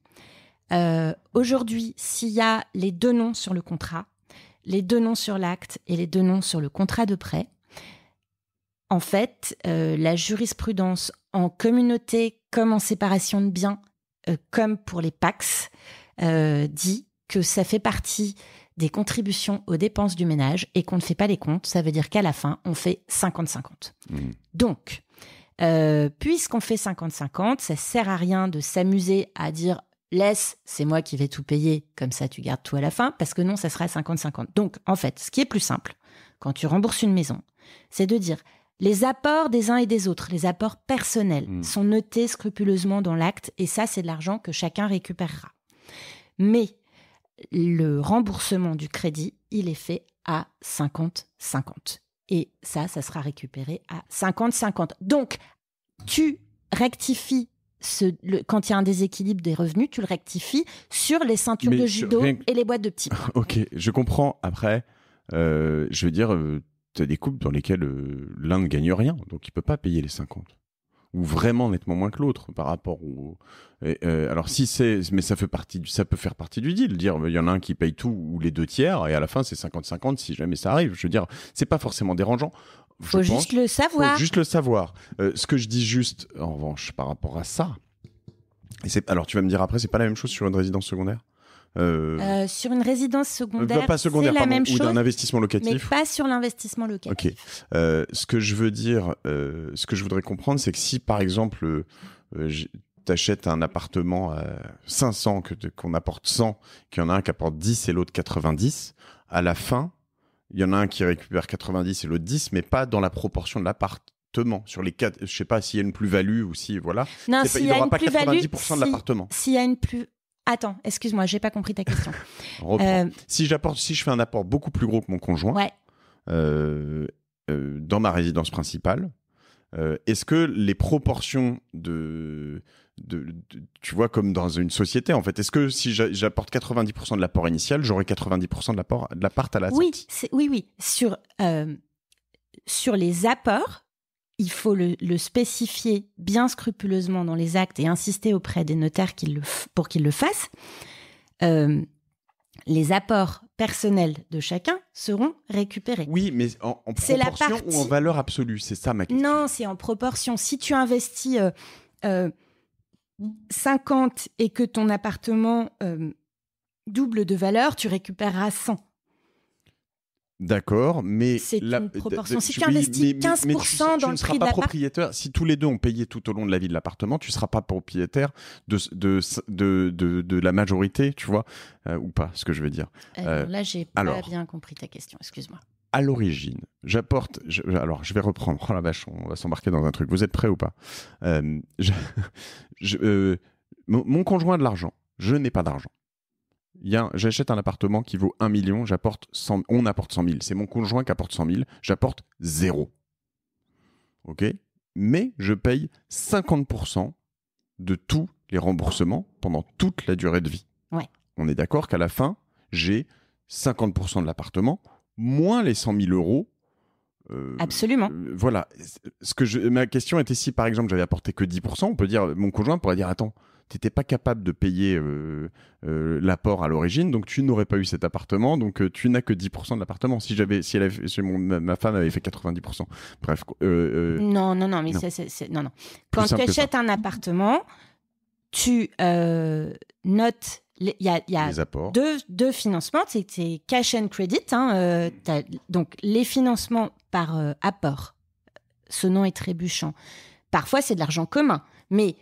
Aujourd'hui, s'il y a les 2 noms sur le contrat, les 2 noms sur l'acte et les 2 noms sur le contrat de prêt, en fait, la jurisprudence en communauté comme en séparation de biens, comme pour les PACS, dit que ça fait partie des contributions aux dépenses du ménage et qu'on ne fait pas les comptes. Ça veut dire qu'à la fin, on fait 50-50. Donc, puisqu'on fait 50-50, ça sert à rien de s'amuser à dire « laisse, c'est moi qui vais tout payer, comme ça tu gardes tout à la fin », parce que non, ça sera 50-50. Donc, en fait, ce qui est plus simple, quand tu rembourses une maison, c'est de dire les apports des uns et des autres, les apports personnels, sont notés scrupuleusement dans l'acte et ça, c'est de l'argent que chacun récupérera. Mais le remboursement du crédit, il est fait à 50-50. Et ça sera récupéré à 50-50. Donc, tu rectifies, quand il y a un déséquilibre des revenus, tu le rectifies sur les ceintures de judo et les boîtes de petits pois. Ok, je comprends. Après, je veux dire, tu as des couples dans lesquels l'un ne gagne rien, donc il ne peut pas payer les 50. Ou vraiment nettement moins que l'autre par rapport au... alors mais ça peut faire partie du deal, dire il y en a un qui paye tout ou les 2 tiers et à la fin c'est 50-50 si jamais ça arrive. Je veux dire, c'est pas forcément dérangeant. Faut juste le savoir. Faut juste le savoir. Ce que je dis juste en revanche par rapport à ça, alors tu vas me dire après, c'est pas la même chose sur une résidence secondaire. Sur une résidence secondaire, pas secondaire, c'est la même chose, ou d'un investissement locatif. Mais pas sur l'investissement locatif. Ok. Ce que je veux dire, ce que je voudrais comprendre, c'est que si par exemple, t'achètes un appartement à 500, qu'on apporte 100, qu'il y en a un qui apporte 10 et l'autre 90, à la fin, il y en a un qui récupère 90 et l'autre 10, mais pas dans la proportion de l'appart. l'appartement. Sur les 4, je sais pas s'il y a une plus-value ou si, voilà. Non, il n'y aura pas 90% de l'appartement. S'il y a une plus... Attends, excuse-moi, j'ai pas compris ta question. Si je fais un apport beaucoup plus gros que mon conjoint, dans ma résidence principale, est-ce que les proportions tu vois, comme dans une société, en fait, est-ce que si j'apporte 90% de l'apport initial, j'aurai 90% de l'appart à la sortie? Oui. Sur les apports, il faut le spécifier bien scrupuleusement dans les actes et insister auprès des notaires pour qu'ils le fassent. Les apports personnels de chacun seront récupérés. Oui, mais en proportion ou en valeur absolue? C'est ça ma question. Non, c'est en proportion. Si tu investis 50 et que ton appartement double de valeur, tu récupéreras 100. D'accord, mais... C'est une proportion. Si tu investis 15% dans le prix de l'appart... propriétaire. Si tous les deux ont payé tout au long de la vie de l'appartement, tu ne seras pas propriétaire de la majorité, tu vois, ou pas, ce que je veux dire. Là, j'ai pas bien compris ta question, excuse-moi. À l'origine, j'apporte... Alors, je vais reprendre. Oh la vache, on va s'embarquer dans un truc. Vous êtes prêts ou pas? Mon conjoint a de l'argent. Je n'ai pas d'argent. J'achète un appartement qui vaut 1 million, on apporte 100 000. C'est mon conjoint qui apporte 100 000, j'apporte 0. Ok? Mais je paye 50% de tous les remboursements pendant toute la durée de vie. Ouais. On est d'accord qu'à la fin, j'ai 50% de l'appartement, moins les 100 000 euros. Absolument. Voilà. Ma question était si, par exemple, j'avais apporté que 10%, on peut dire, mon conjoint pourrait dire, attends, tu n'étais pas capable de payer l'apport à l'origine, donc tu n'aurais pas eu cet appartement, donc tu n'as que 10% de l'appartement. Ma femme avait fait 90%. Bref. Non. Mais non. Quand tu achètes un appartement, tu notes... Il y a deux financements, c'est cash and credit. Donc, les financements par apport, sonnant et trébuchant. Parfois, c'est de l'argent commun, mais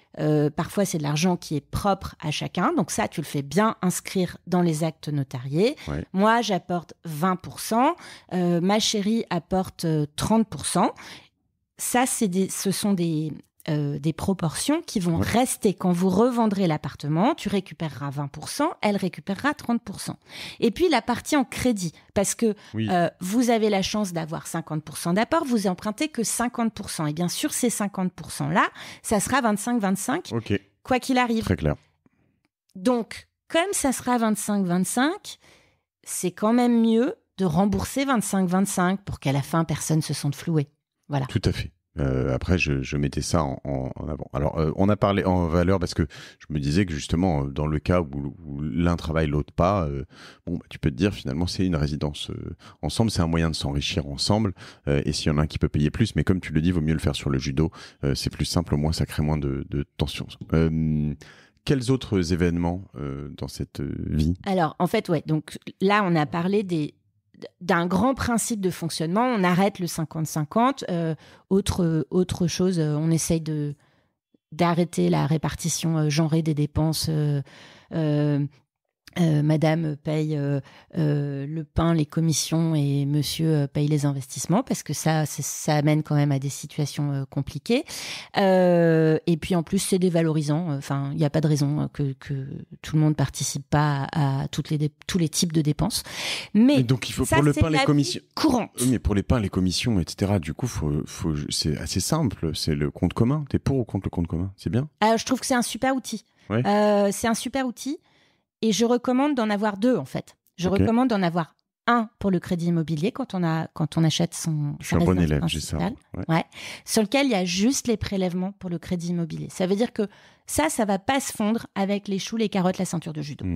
parfois, c'est de l'argent qui est propre à chacun. Donc ça, tu le fais bien inscrire dans les actes notariés. Ouais. Moi, j'apporte 20%. Ma chérie apporte 30%. Ça, ce sont des proportions qui vont rester. Quand vous revendrez l'appartement, tu récupéreras 20%, elle récupérera 30%. Et puis la partie en crédit, parce que vous avez la chance d'avoir 50% d'apport, vous empruntez que 50%. Et bien sûr, ces 50%-là, ça sera 25-25, quoi qu'il arrive. Très clair. Donc, comme ça sera 25-25, c'est quand même mieux de rembourser 25-25 pour qu'à la fin, personne ne se sente floué. Voilà. Tout à fait. Après, je mettais ça en avant. Alors, on a parlé en valeur parce que je me disais que justement, dans le cas où l'un travaille, l'autre pas, tu peux te dire finalement, c'est une résidence ensemble, c'est un moyen de s'enrichir ensemble. Et s'il y en a un qui peut payer plus, mais comme tu le dis, vaut mieux le faire sur le judo. C'est plus simple, au moins ça crée moins de tension. Quels autres événements dans cette vie? Alors, en fait, donc là, on a parlé d'un grand principe de fonctionnement, on arrête le 50-50. Autre chose, on essaye d'arrêter la répartition genrée des dépenses. Madame paye le pain, les commissions et monsieur paye les investissements parce que ça amène quand même à des situations compliquées. Et puis en plus, c'est dévalorisant. Enfin, il n'y a pas de raison que tout le monde participe pas à tous les types de dépenses. Mais donc il faut pour le pain, les commissions courantes. Oui, mais pour les pains, les commissions, etc. Du coup, c'est assez simple. C'est le compte commun. T'es pour ou contre le compte commun? C'est bien. Je trouve que c'est un super outil. Ouais. C'est un super outil. Et je recommande d'en avoir deux, en fait. Je recommande d'en avoir un pour le crédit immobilier quand on achète sa résidence principale. Je suis un bon élève, j'ai ça. Ouais. Sur lequel il y a juste les prélèvements pour le crédit immobilier. Ça veut dire que ça va pas se fondre avec les choux, les carottes, la ceinture de judo.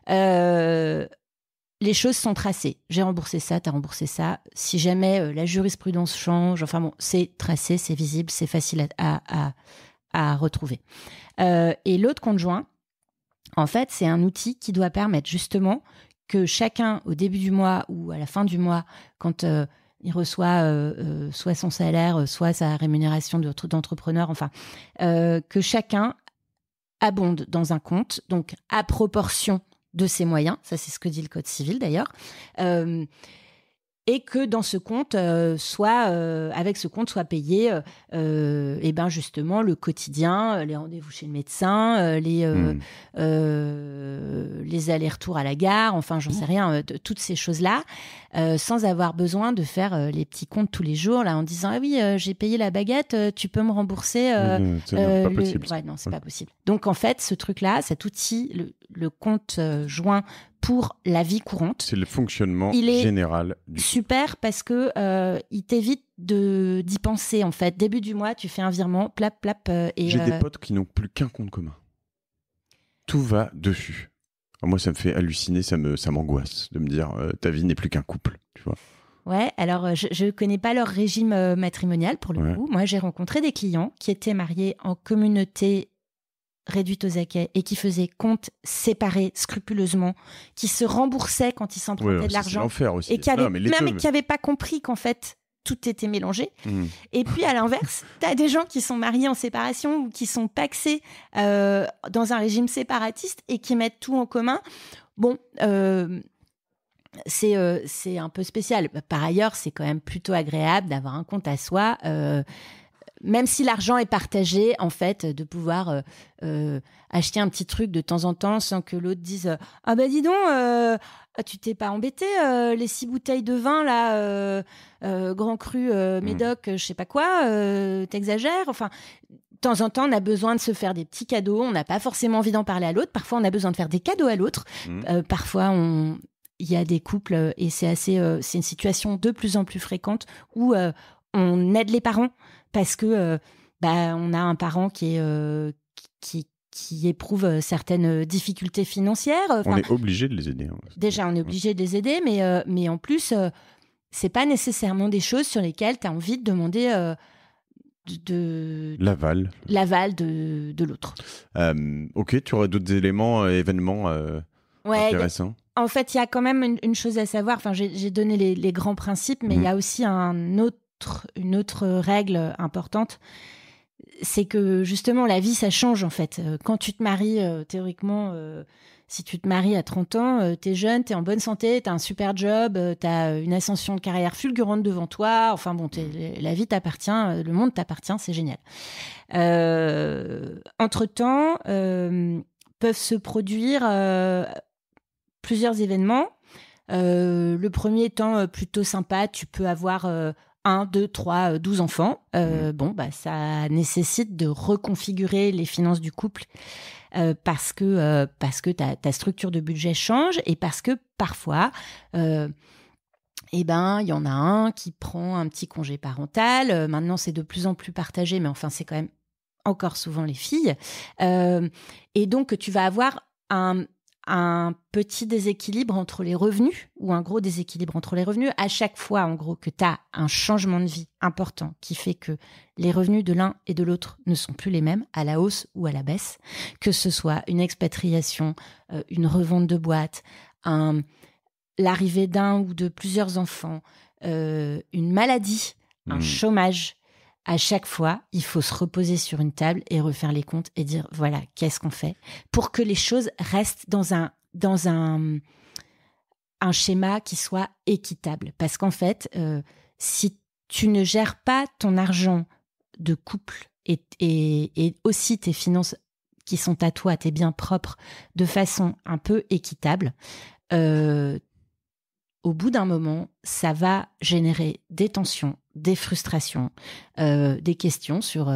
Les choses sont tracées. J'ai remboursé ça, t'as remboursé ça. Si jamais la jurisprudence change, c'est tracé, c'est visible, c'est facile à retrouver. Et l'autre conjoint, en fait, c'est un outil qui doit permettre justement que chacun, au début du mois ou à la fin du mois, quand il reçoit soit son salaire, soit sa rémunération d'entrepreneur, que chacun abonde dans un compte, donc à proportion de ses moyens. Ça, c'est ce que dit le Code civil d'ailleurs. et que dans ce compte, avec ce compte, soit payé justement le quotidien, les rendez-vous chez le médecin, les allers-retours à la gare, enfin, j'en sais rien, toutes ces choses-là, sans avoir besoin de faire les petits comptes tous les jours, là, en disant « Ah oui, j'ai payé la baguette, tu peux me rembourser c'est pas possible. Ouais, non, c'est pas possible. Donc, en fait, ce truc-là, cet outil, le compte joint pour la vie courante. C'est le fonctionnement général. Super parce que il t'évite d'y penser, en fait. Début du mois, tu fais un virement, plap, plap. J'ai des potes qui n'ont plus qu'un compte commun. Tout va dessus. Alors moi, ça me fait halluciner, ça m'angoisse de me dire ta vie n'est plus qu'un couple, tu vois. Ouais, alors je connais pas leur régime matrimonial pour le coup. Moi, j'ai rencontré des clients qui étaient mariés en communauté réduite aux acquets et qui faisaient compte séparés scrupuleusement, qui se remboursaient quand ils s'empruntaient de l'argent. C'est l'enfer aussi. Et qui n'avaient pas compris qu'en fait, tout était mélangé. Et puis, à l'inverse, tu as des gens qui sont mariés en séparation ou qui sont pacsés dans un régime séparatiste et qui mettent tout en commun. Bon, c'est un peu spécial. Par ailleurs, c'est quand même plutôt agréable d'avoir un compte à soi, même si l'argent est partagé, en fait, de pouvoir acheter un petit truc de temps en temps sans que l'autre dise « Ah bah dis donc, tu t'es pas embêté, les 6 bouteilles de vin, là, Grand Cru, Médoc, je sais pas quoi, t'exagères ?» Enfin, de temps en temps, on a besoin de se faire des petits cadeaux. On n'a pas forcément envie d'en parler à l'autre. Parfois, on a besoin de faire des cadeaux à l'autre. Parfois, il y a des couples, et c'est une situation de plus en plus fréquente, où on aide les parents parce que on a un parent qui éprouve certaines difficultés financières. On est obligé de les aider. Déjà, on est obligé de les aider, mais en plus, c'est pas nécessairement des choses sur lesquelles tu as envie de demander l'aval de l'autre. Ok, tu aurais d'autres éléments, événements intéressants? En fait, il y a quand même une chose à savoir. Enfin, j'ai donné les grands principes, mais il y a aussi une autre règle importante. C'est que justement, la vie, ça change en fait. Quand tu te maries, théoriquement, si tu te maries à 30 ans, t'es jeune, t'es en bonne santé, t'as un super job, t'as une ascension de carrière fulgurante devant toi. Enfin bon, la vie t'appartient, le monde t'appartient, c'est génial. Entre-temps, peuvent se produire plusieurs événements. Le premier étant plutôt sympa, tu peux avoir 1, 2, 3, 12 enfants. Ça nécessite de reconfigurer les finances du couple parce que ta structure de budget change et parce que parfois, il y en a un qui prend un petit congé parental. Maintenant, c'est de plus en plus partagé, mais enfin, c'est quand même encore souvent les filles. Et donc, tu vas avoir un petit déséquilibre entre les revenus ou un gros déséquilibre entre les revenus à chaque fois, en gros, que tu as un changement de vie important qui fait que les revenus de l'un et de l'autre ne sont plus les mêmes, à la hausse ou à la baisse, que ce soit une expatriation, une revente de boîte, l'arrivée d'un ou de plusieurs enfants, une maladie, un chômage. À chaque fois, il faut se reposer sur une table et refaire les comptes et dire voilà, qu'est-ce qu'on fait pour que les choses restent dans un schéma qui soit équitable. Parce qu'en fait, si tu ne gères pas ton argent de couple et aussi tes finances qui sont à toi, tes biens propres, de façon un peu équitable, au bout d'un moment, ça va générer des tensions, des frustrations, des questions sur,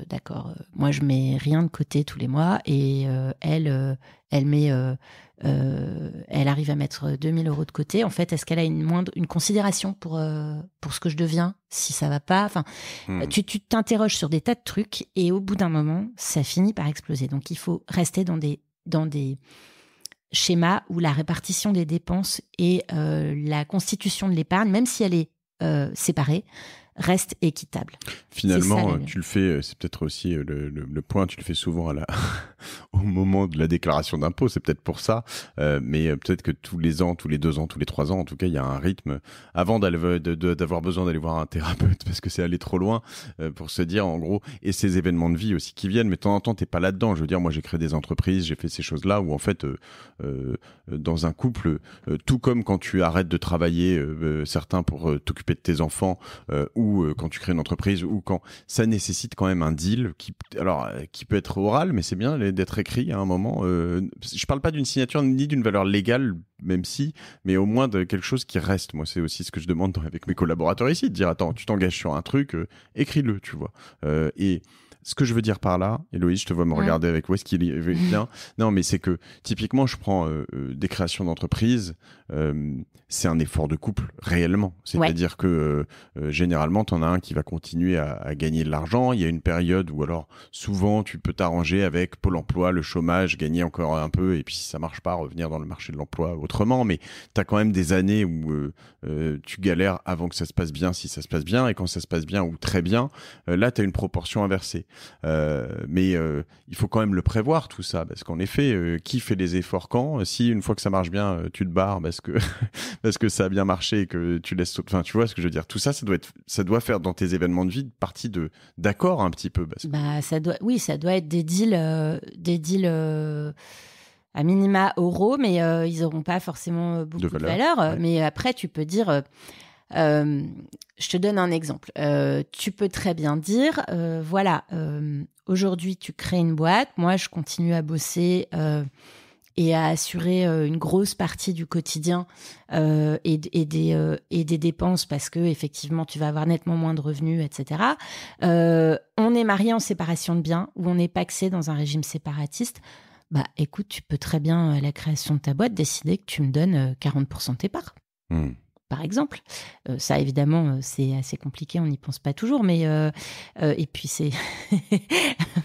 d'accord, moi je mets rien de côté tous les mois et elle arrive à mettre 2 000 € de côté. En fait, est-ce qu'elle a une considération pour ce que je deviens si ça va pas? Enfin, tu t'interroges sur des tas de trucs et au bout d'un moment, ça finit par exploser. Donc, il faut rester dans des schéma où la répartition des dépenses et la constitution de l'épargne, même si elle est séparée, reste équitable. Finalement, tu le fais, c'est peut-être aussi le point, tu le fais souvent au moment de la déclaration d'impôt, c'est peut-être pour ça, mais peut-être que tous les ans, tous les 2 ans, tous les 3 ans, en tout cas, il y a un rythme avant d'avoir besoin d'aller voir un thérapeute parce que c'est aller trop loin pour se dire, en gros, et ces événements de vie aussi qui viennent, mais de temps en temps, t'es pas là-dedans. Je veux dire, moi, j'ai créé des entreprises, j'ai fait ces choses-là où, en fait, dans un couple, tout comme quand tu arrêtes de travailler, certains pour t'occuper de tes enfants, ou quand tu crées une entreprise, ou quand ça nécessite quand même un deal qui peut être oral, mais c'est bien d'être écrit à un moment. Je parle pas d'une signature ni d'une valeur légale, même si, mais au moins de quelque chose qui reste. Moi, c'est aussi ce que je demande avec mes collaborateurs ici, de dire, attends, tu t'engages sur un truc, écris-le, tu vois. Et ce que je veux dire par là, Héloïse, je te vois me regarder avec où est-ce qu'il vient. Non, mais c'est que typiquement, je prends des créations d'entreprises, c'est un effort de couple réellement. C'est-à-dire que généralement, tu en as un qui va continuer à gagner de l'argent. Il y a une période où alors souvent, tu peux t'arranger avec Pôle emploi, le chômage, gagner encore un peu, et puis si ça marche pas, revenir dans le marché de l'emploi autrement. Mais tu as quand même des années où tu galères avant que ça se passe bien, si ça se passe bien, et quand ça se passe bien ou très bien, là, tu as une proportion inversée. Mais il faut quand même le prévoir tout ça, parce qu'en effet, qui fait les efforts quand? Si une fois que ça marche bien, tu te barres parce que ça a bien marché et que tu laisses, enfin, tu vois ce que je veux dire. Tout ça, ça doit faire dans tes événements de vie partie d'accord un petit peu. Parce que... ça doit être des deals à minima euros, mais ils n'auront pas forcément beaucoup de valeur. Ouais. Mais après, tu peux dire. Je te donne un exemple. Tu peux très bien dire, aujourd'hui tu crées une boîte, moi je continue à bosser et à assurer une grosse partie du quotidien et des dépenses parce que effectivement tu vas avoir nettement moins de revenus, etc. On est mariés en séparation de biens ou on est pacsé dans un régime séparatiste. Bah écoute, tu peux très bien à la création de ta boîte décider que tu me donnes 40% de tes parts. Par exemple. Ça, évidemment, c'est assez compliqué, on n'y pense pas toujours, mais et puis c'est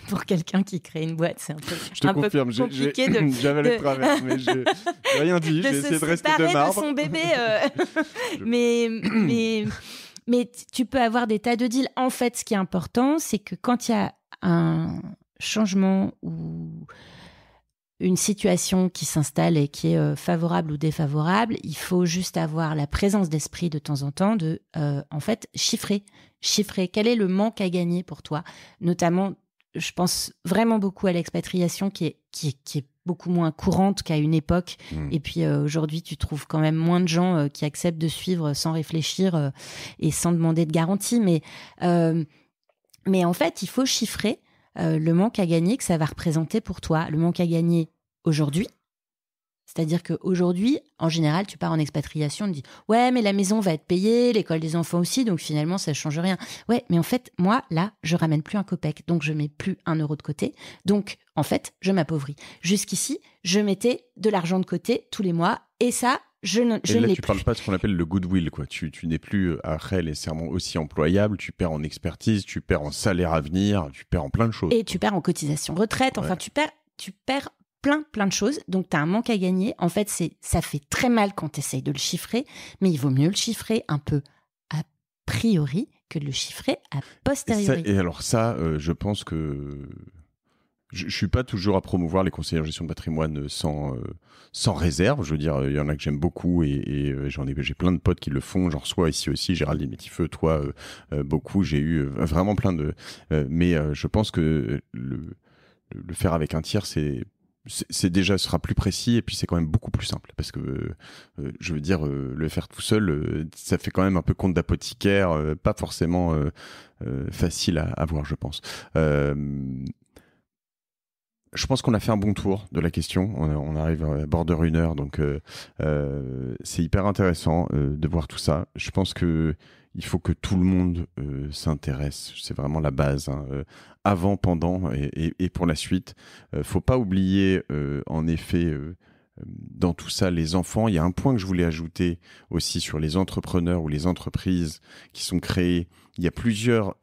pour quelqu'un qui crée une boîte, c'est un peu compliqué j'avais le travers, mais j'ai rien dit, j'ai essayé de rester de marbre. De son bébé, mais tu peux avoir des tas de deals. En fait, ce qui est important, c'est que quand il y a un changement ou une situation qui s'installe et qui est favorable ou défavorable, il faut juste avoir la présence d'esprit de temps en temps de, en fait, chiffrer. Quel est le manque à gagner pour toi? Notamment, je pense vraiment beaucoup à l'expatriation qui est beaucoup moins courante qu'à une époque. Et puis aujourd'hui, tu trouves quand même moins de gens qui acceptent de suivre sans réfléchir et sans demander de garantie. Mais en fait, il faut chiffrer le manque à gagner que ça va représenter pour toi, le manque à gagner aujourd'hui. C'est-à-dire qu'aujourd'hui, en général, tu pars en expatriation, on te dit « Ouais, mais la maison va être payée, l'école des enfants aussi, donc finalement, ça ne change rien. » Ouais, mais en fait, moi, là, je ramène plus un copec, donc je mets plus 1 euro de côté. Donc, en fait, je m'appauvris. Jusqu'ici, je mettais de l'argent de côté tous les mois, et ça, je ne l'ai plus. Et là, tu parles pas de ce qu'on appelle le goodwill, quoi. Tu n'es plus après nécessairement aussi employable, tu perds en expertise, tu perds en salaire à venir, tu perds en plein de choses. Et tu perds en cotisation retraite, enfin, tu perds plein de choses. Donc, tu as un manque à gagner. En fait, ça fait très mal quand tu essayes de le chiffrer, mais il vaut mieux le chiffrer un peu a priori que de le chiffrer a posteriori. Et alors ça, je pense que... Je ne suis pas toujours à promouvoir les conseillers en gestion de patrimoine sans réserve. Je veux dire, il y en a que j'aime beaucoup et j'ai plein de potes qui le font. J'en reçois ici aussi, Géraldine Métifeux, toi, beaucoup. J'ai eu vraiment plein de... mais je pense que le faire avec un tiers, c'est déjà sera plus précis et puis c'est quand même beaucoup plus simple parce que je veux dire le faire tout seul ça fait quand même un peu compte d'apothicaire, pas forcément facile à voir, je pense. Je pense qu'on a fait un bon tour de la question. On arrive à bord de 1 heure, donc c'est hyper intéressant de voir tout ça. Je pense que il faut que tout le monde s'intéresse. C'est vraiment la base. Avant, pendant et pour la suite. Faut pas oublier, en effet, dans tout ça, les enfants. Il y a un point que je voulais ajouter aussi sur les entrepreneurs ou les entreprises qui sont créées. Il y a plusieurs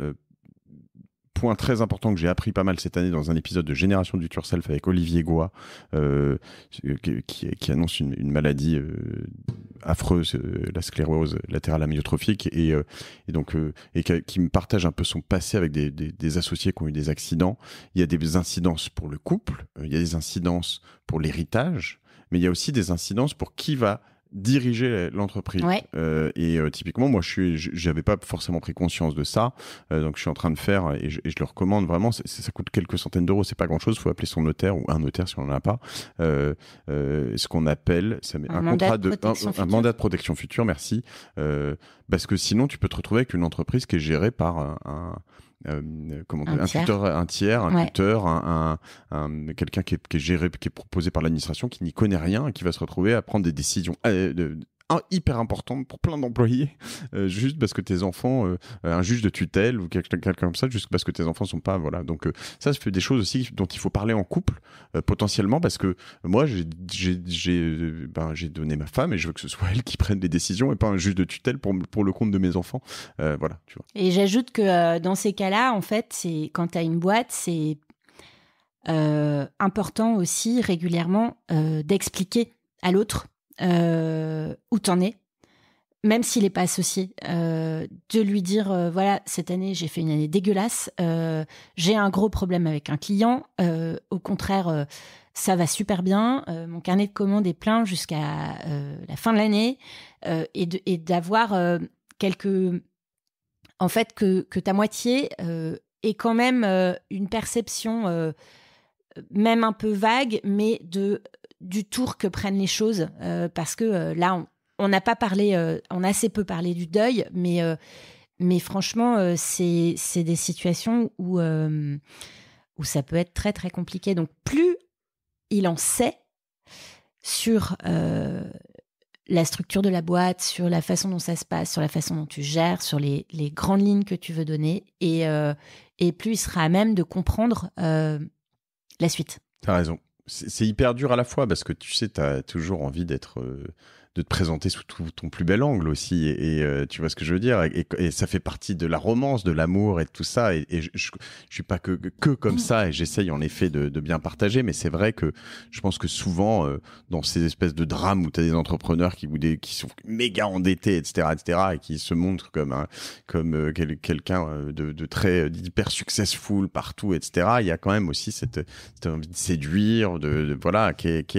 point très important que j'ai appris pas mal cette année dans un épisode de Génération du Future Self avec Olivier Goua, qui annonce une maladie affreux, la sclérose latérale amyotrophique, et qui me partage un peu son passé avec des associés qui ont eu des accidents. Il y a des incidences pour le couple, il y a des incidences pour l'héritage, mais il y a aussi des incidences pour qui va diriger l'entreprise. Ouais. Typiquement, moi, j'avais pas forcément pris conscience de ça, donc je suis en train de faire, et je le recommande vraiment. Ça coûte quelques centaines d'euros, c'est pas grand-chose. Il faut appeler son notaire ou un notaire si on n'en a pas. Ce qu'on appelle un mandat de protection future. Merci. Parce que sinon, tu peux te retrouver avec une entreprise qui est gérée par un tiers, tuteur, quelqu'un qui est géré, qui est proposé par l'administration, qui n'y connaît rien et qui va se retrouver à prendre des décisions hyper importantes pour plein d'employés, juste parce que tes enfants, un juge de tutelle ou quelqu'un comme ça, juste parce que tes enfants sont pas, voilà. Donc ça fait des choses aussi dont il faut parler en couple, potentiellement, parce que moi j'ai donné ma femme et je veux que ce soit elle qui prenne les décisions et pas un juge de tutelle pour le compte de mes enfants, voilà, tu vois. Et j'ajoute que dans ces cas-là, en fait, c'est quand tu as une boîte, c'est important aussi régulièrement d'expliquer à l'autre où t'en es, même s'il n'est pas associé, de lui dire voilà, cette année j'ai fait une année dégueulasse, j'ai un gros problème avec un client, au contraire ça va super bien, mon carnet de commandes est plein jusqu'à la fin de l'année, et d'avoir quelques, en fait, que ta moitié ait quand même une perception même un peu vague, mais du tour que prennent les choses, parce que là, on n'a pas parlé, on a assez peu parlé du deuil, mais franchement, c'est des situations où ça peut être très, très compliqué. Donc, plus il en sait sur la structure de la boîte, sur la façon dont ça se passe, sur la façon dont tu gères, sur les grandes lignes que tu veux donner, et plus il sera à même de comprendre la suite. T'as raison. C'est hyper dur à la fois parce que tu sais, t'as toujours envie de te présenter sous tout ton plus bel angle aussi, et tu vois ce que je veux dire, et ça fait partie de la romance, de l'amour et de tout ça, et je suis pas que comme ça, et j'essaye en effet de bien partager, mais c'est vrai que je pense que souvent dans ces espèces de drames où t'as des entrepreneurs qui sont méga endettés, etc., et qui se montrent comme quelqu'un de très hyper successful partout, etc., il y a quand même aussi cette envie de séduire, voilà, qui est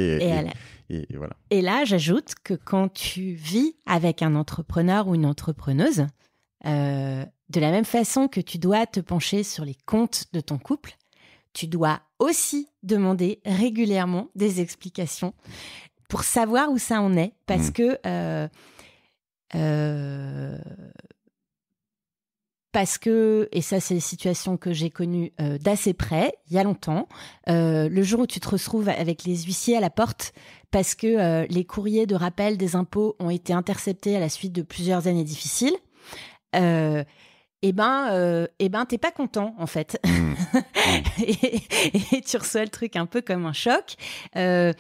et voilà. Et là, j'ajoute que quand tu vis avec un entrepreneur ou une entrepreneuse, de la même façon que tu dois te pencher sur les comptes de ton couple, tu dois aussi demander régulièrement des explications pour savoir où ça en est. Parce que et ça, c'est des situations que j'ai connues d'assez près, il y a longtemps, le jour où tu te retrouves avec les huissiers à la porte parce que les courriers de rappel des impôts ont été interceptés à la suite de plusieurs années difficiles, t'es pas content, en fait. Et tu reçois le truc un peu comme un choc. Il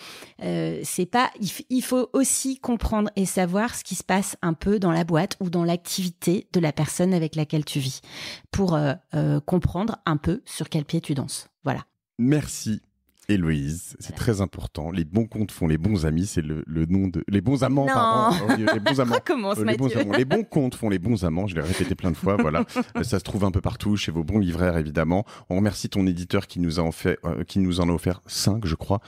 faut aussi comprendre et savoir ce qui se passe un peu dans la boîte ou dans l'activité de la personne avec laquelle tu vis pour comprendre un peu sur quel pied tu danses. Voilà. Merci. Héloïse, c'est très important. Les bons comptes font les bons amis, c'est le nom de... Les bons amants, pardon. Les bons amants. Recommence, Mathieu. Les bons comptes font les bons amants, je l'ai répété plein de fois, voilà. Ça se trouve un peu partout, chez vos bons livraires, évidemment. On remercie ton éditeur qui nous en a offert 5, je crois,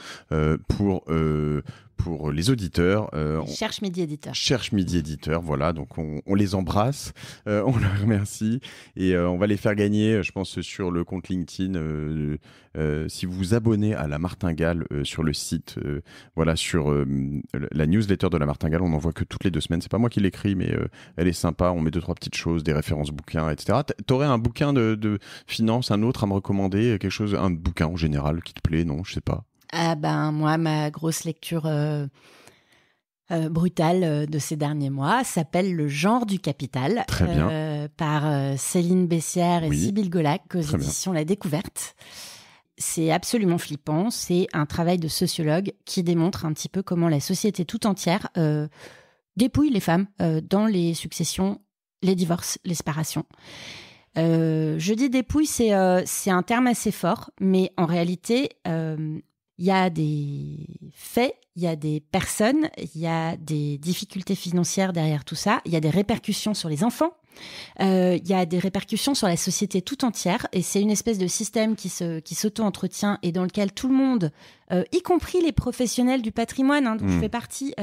pour les auditeurs. Cherche Midi Éditeur. Cherche Midi Éditeur, voilà. Donc, on les embrasse, on leur remercie, et on va les faire gagner, je pense, sur le compte LinkedIn. Si vous vous abonnez à la Martingale sur le site, voilà, sur la newsletter de la Martingale, on n'en voit que toutes les 2 semaines. C'est pas moi qui l'écris, mais elle est sympa. On met 2-3 petites choses, des références bouquins, etc. T'aurais un bouquin de finance, un autre à me recommander, quelque chose, un bouquin en général qui te plaît? Non, je sais pas. Ah ben, moi, ma grosse lecture brutale de ces derniers mois s'appelle Le genre du capital. Très bien. Par Céline Bessières et Sybille Golac aux éditions La Découverte. C'est absolument flippant. C'est un travail de sociologue qui démontre un petit peu comment la société tout entière dépouille les femmes dans les successions, les divorces, les séparations. Je dis dépouille, c'est un terme assez fort, mais en réalité, il il y a des faits, il y a des personnes, il y a des difficultés financières derrière tout ça, il y a des répercussions sur les enfants, il y a des répercussions sur la société tout entière, et c'est une espèce de système qui s'auto-entretient et dans lequel tout le monde, y compris les professionnels du patrimoine, dont je fais partie,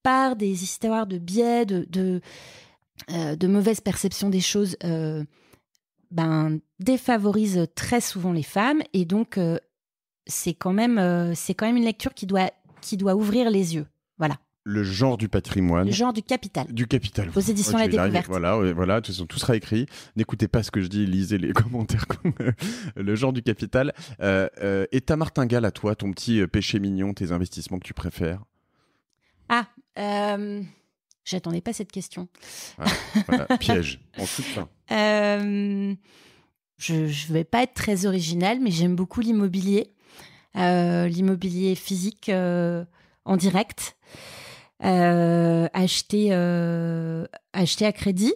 par des histoires de biais, de mauvaise perception des choses, défavorise très souvent les femmes, et donc c'est quand même une lecture qui doit ouvrir les yeux. Voilà. Le genre du patrimoine. Le genre du capital. Du capital. Aux éditions La Découverte. Voilà, tout sera écrit. N'écoutez pas ce que je dis, lisez les commentaires. Le genre du capital. Et ta martingale à toi, ton petit péché mignon, tes investissements que tu préfères? J'attendais pas cette question. Voilà, piège, en toute fin. Je vais pas être très originale, mais j'aime beaucoup l'immobilier. L'immobilier physique en direct. Acheter à crédit.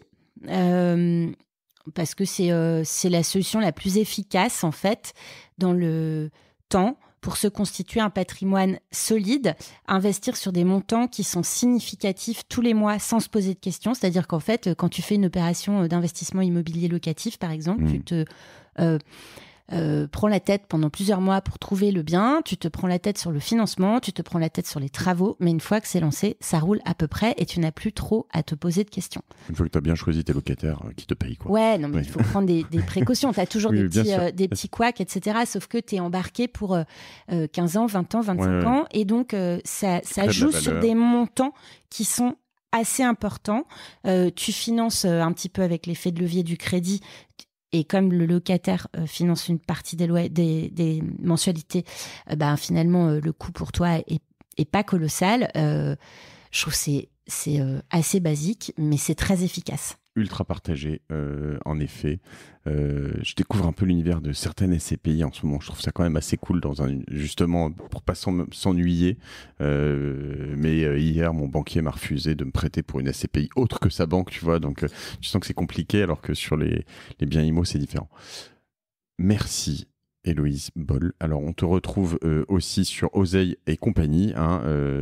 Parce que c'est la solution la plus efficace, en fait, dans le temps, pour se constituer un patrimoine solide, investir sur des montants qui sont significatifs tous les mois sans se poser de questions. C'est-à-dire qu'en fait, quand tu fais une opération d'investissement immobilier locatif, par exemple, tu te prends la tête pendant plusieurs mois pour trouver le bien, tu te prends la tête sur le financement, tu te prends la tête sur les travaux, mais une fois que c'est lancé, ça roule à peu près et tu n'as plus trop à te poser de questions. Une fois que tu as bien choisi tes locataires qui te payent, quoi. Ouais, non, mais il faut prendre des précautions. Tu as toujours des petits couacs, etc. Sauf que tu es embarqué pour 15 ans, 20 ans, 25 ans. Et donc, ça joue sur des montants qui sont assez importants. Tu finances un petit peu avec l'effet de levier du crédit. Et comme le locataire finance une partie des mensualités, finalement, le coût pour toi est pas colossal. Je trouve que c'est assez basique, mais c'est très efficace. Ultra partagé, en effet. Je découvre un peu l'univers de certaines SCPI en ce moment. Je trouve ça quand même assez cool, justement, pour pas s'ennuyer. Mais hier, mon banquier m'a refusé de me prêter pour une SCPI autre que sa banque, tu vois. Donc, tu sens que c'est compliqué, alors que sur les biens IMO, c'est différent. Merci, Héloïse Boll. Alors, on te retrouve aussi sur Oseille et compagnie,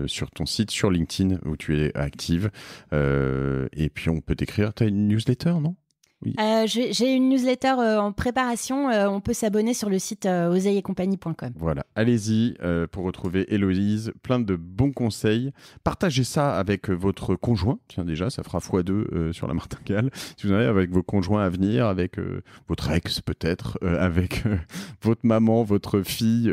sur ton site, sur LinkedIn, où tu es active. Et puis, on peut t'écrire. Tu as une newsletter, non? Oui. J'ai une newsletter en préparation. On peut s'abonner sur le site oseilleetcompagnie.com. Voilà, allez-y pour retrouver Héloïse. Plein de bons conseils. Partagez ça avec votre conjoint. Tiens, déjà, ça fera x2 sur la martingale. Si vous en avez avec vos conjoints à venir, avec votre ex peut-être, avec votre maman, votre fille,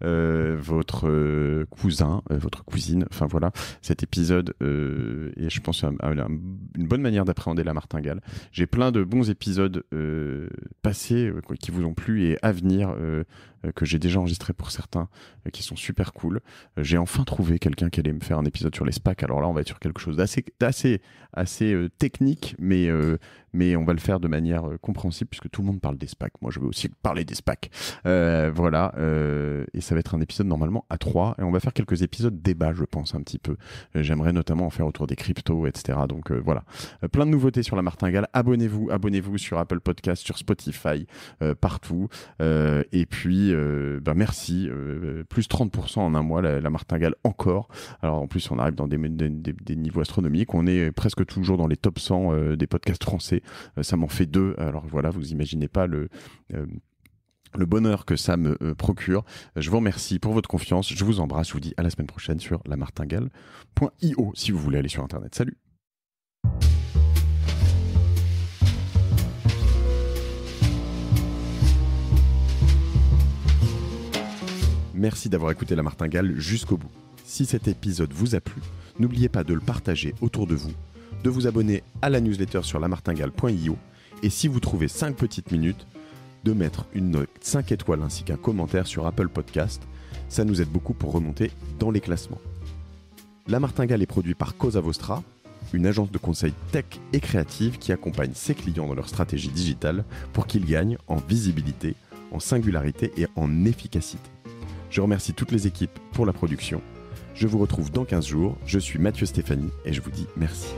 votre cousin, votre cousine. Enfin voilà, cet épisode et je pense une bonne manière d'appréhender la martingale. J'ai plein de bons épisodes passés qui vous ont plu et à venir que j'ai déjà enregistré pour certains qui sont super cool. J'ai enfin trouvé quelqu'un qui allait me faire un épisode sur les SPAC. Alors là, on va être sur quelque chose d'assez technique, mais on va le faire de manière compréhensible puisque tout le monde parle des SPAC. Moi, je vais aussi parler des SPAC. Voilà. Et ça va être un épisode normalement à 3. Et on va faire quelques épisodes débat, je pense, un petit peu. J'aimerais notamment en faire autour des cryptos, etc. Donc voilà. Plein de nouveautés sur la martingale. Abonnez-vous sur Apple Podcast, sur Spotify, partout. Et puis, merci. Plus 30% en un mois, la martingale encore. Alors en plus, on arrive dans des niveaux astronomiques. On est presque toujours dans les top 100 des podcasts français. Ça m'en fait 2. Alors voilà, vous imaginez pas le bonheur que ça me procure. Je vous remercie pour votre confiance. Je vous embrasse. Je vous dis à la semaine prochaine sur lamartingale.io si vous voulez aller sur Internet. Salut. Merci d'avoir écouté La Martingale jusqu'au bout. Si cet épisode vous a plu, n'oubliez pas de le partager autour de vous, de vous abonner à la newsletter sur lamartingale.io et si vous trouvez 5 petites minutes, de mettre une note 5 étoiles ainsi qu'un commentaire sur Apple Podcast. Ça nous aide beaucoup pour remonter dans les classements. La Martingale est produit par Cosa Vostra, une agence de conseil tech et créative qui accompagne ses clients dans leur stratégie digitale pour qu'ils gagnent en visibilité, en singularité et en efficacité. Je remercie toutes les équipes pour la production. Je vous retrouve dans 15 jours. Je suis Mathieu Stéphanie et je vous dis merci.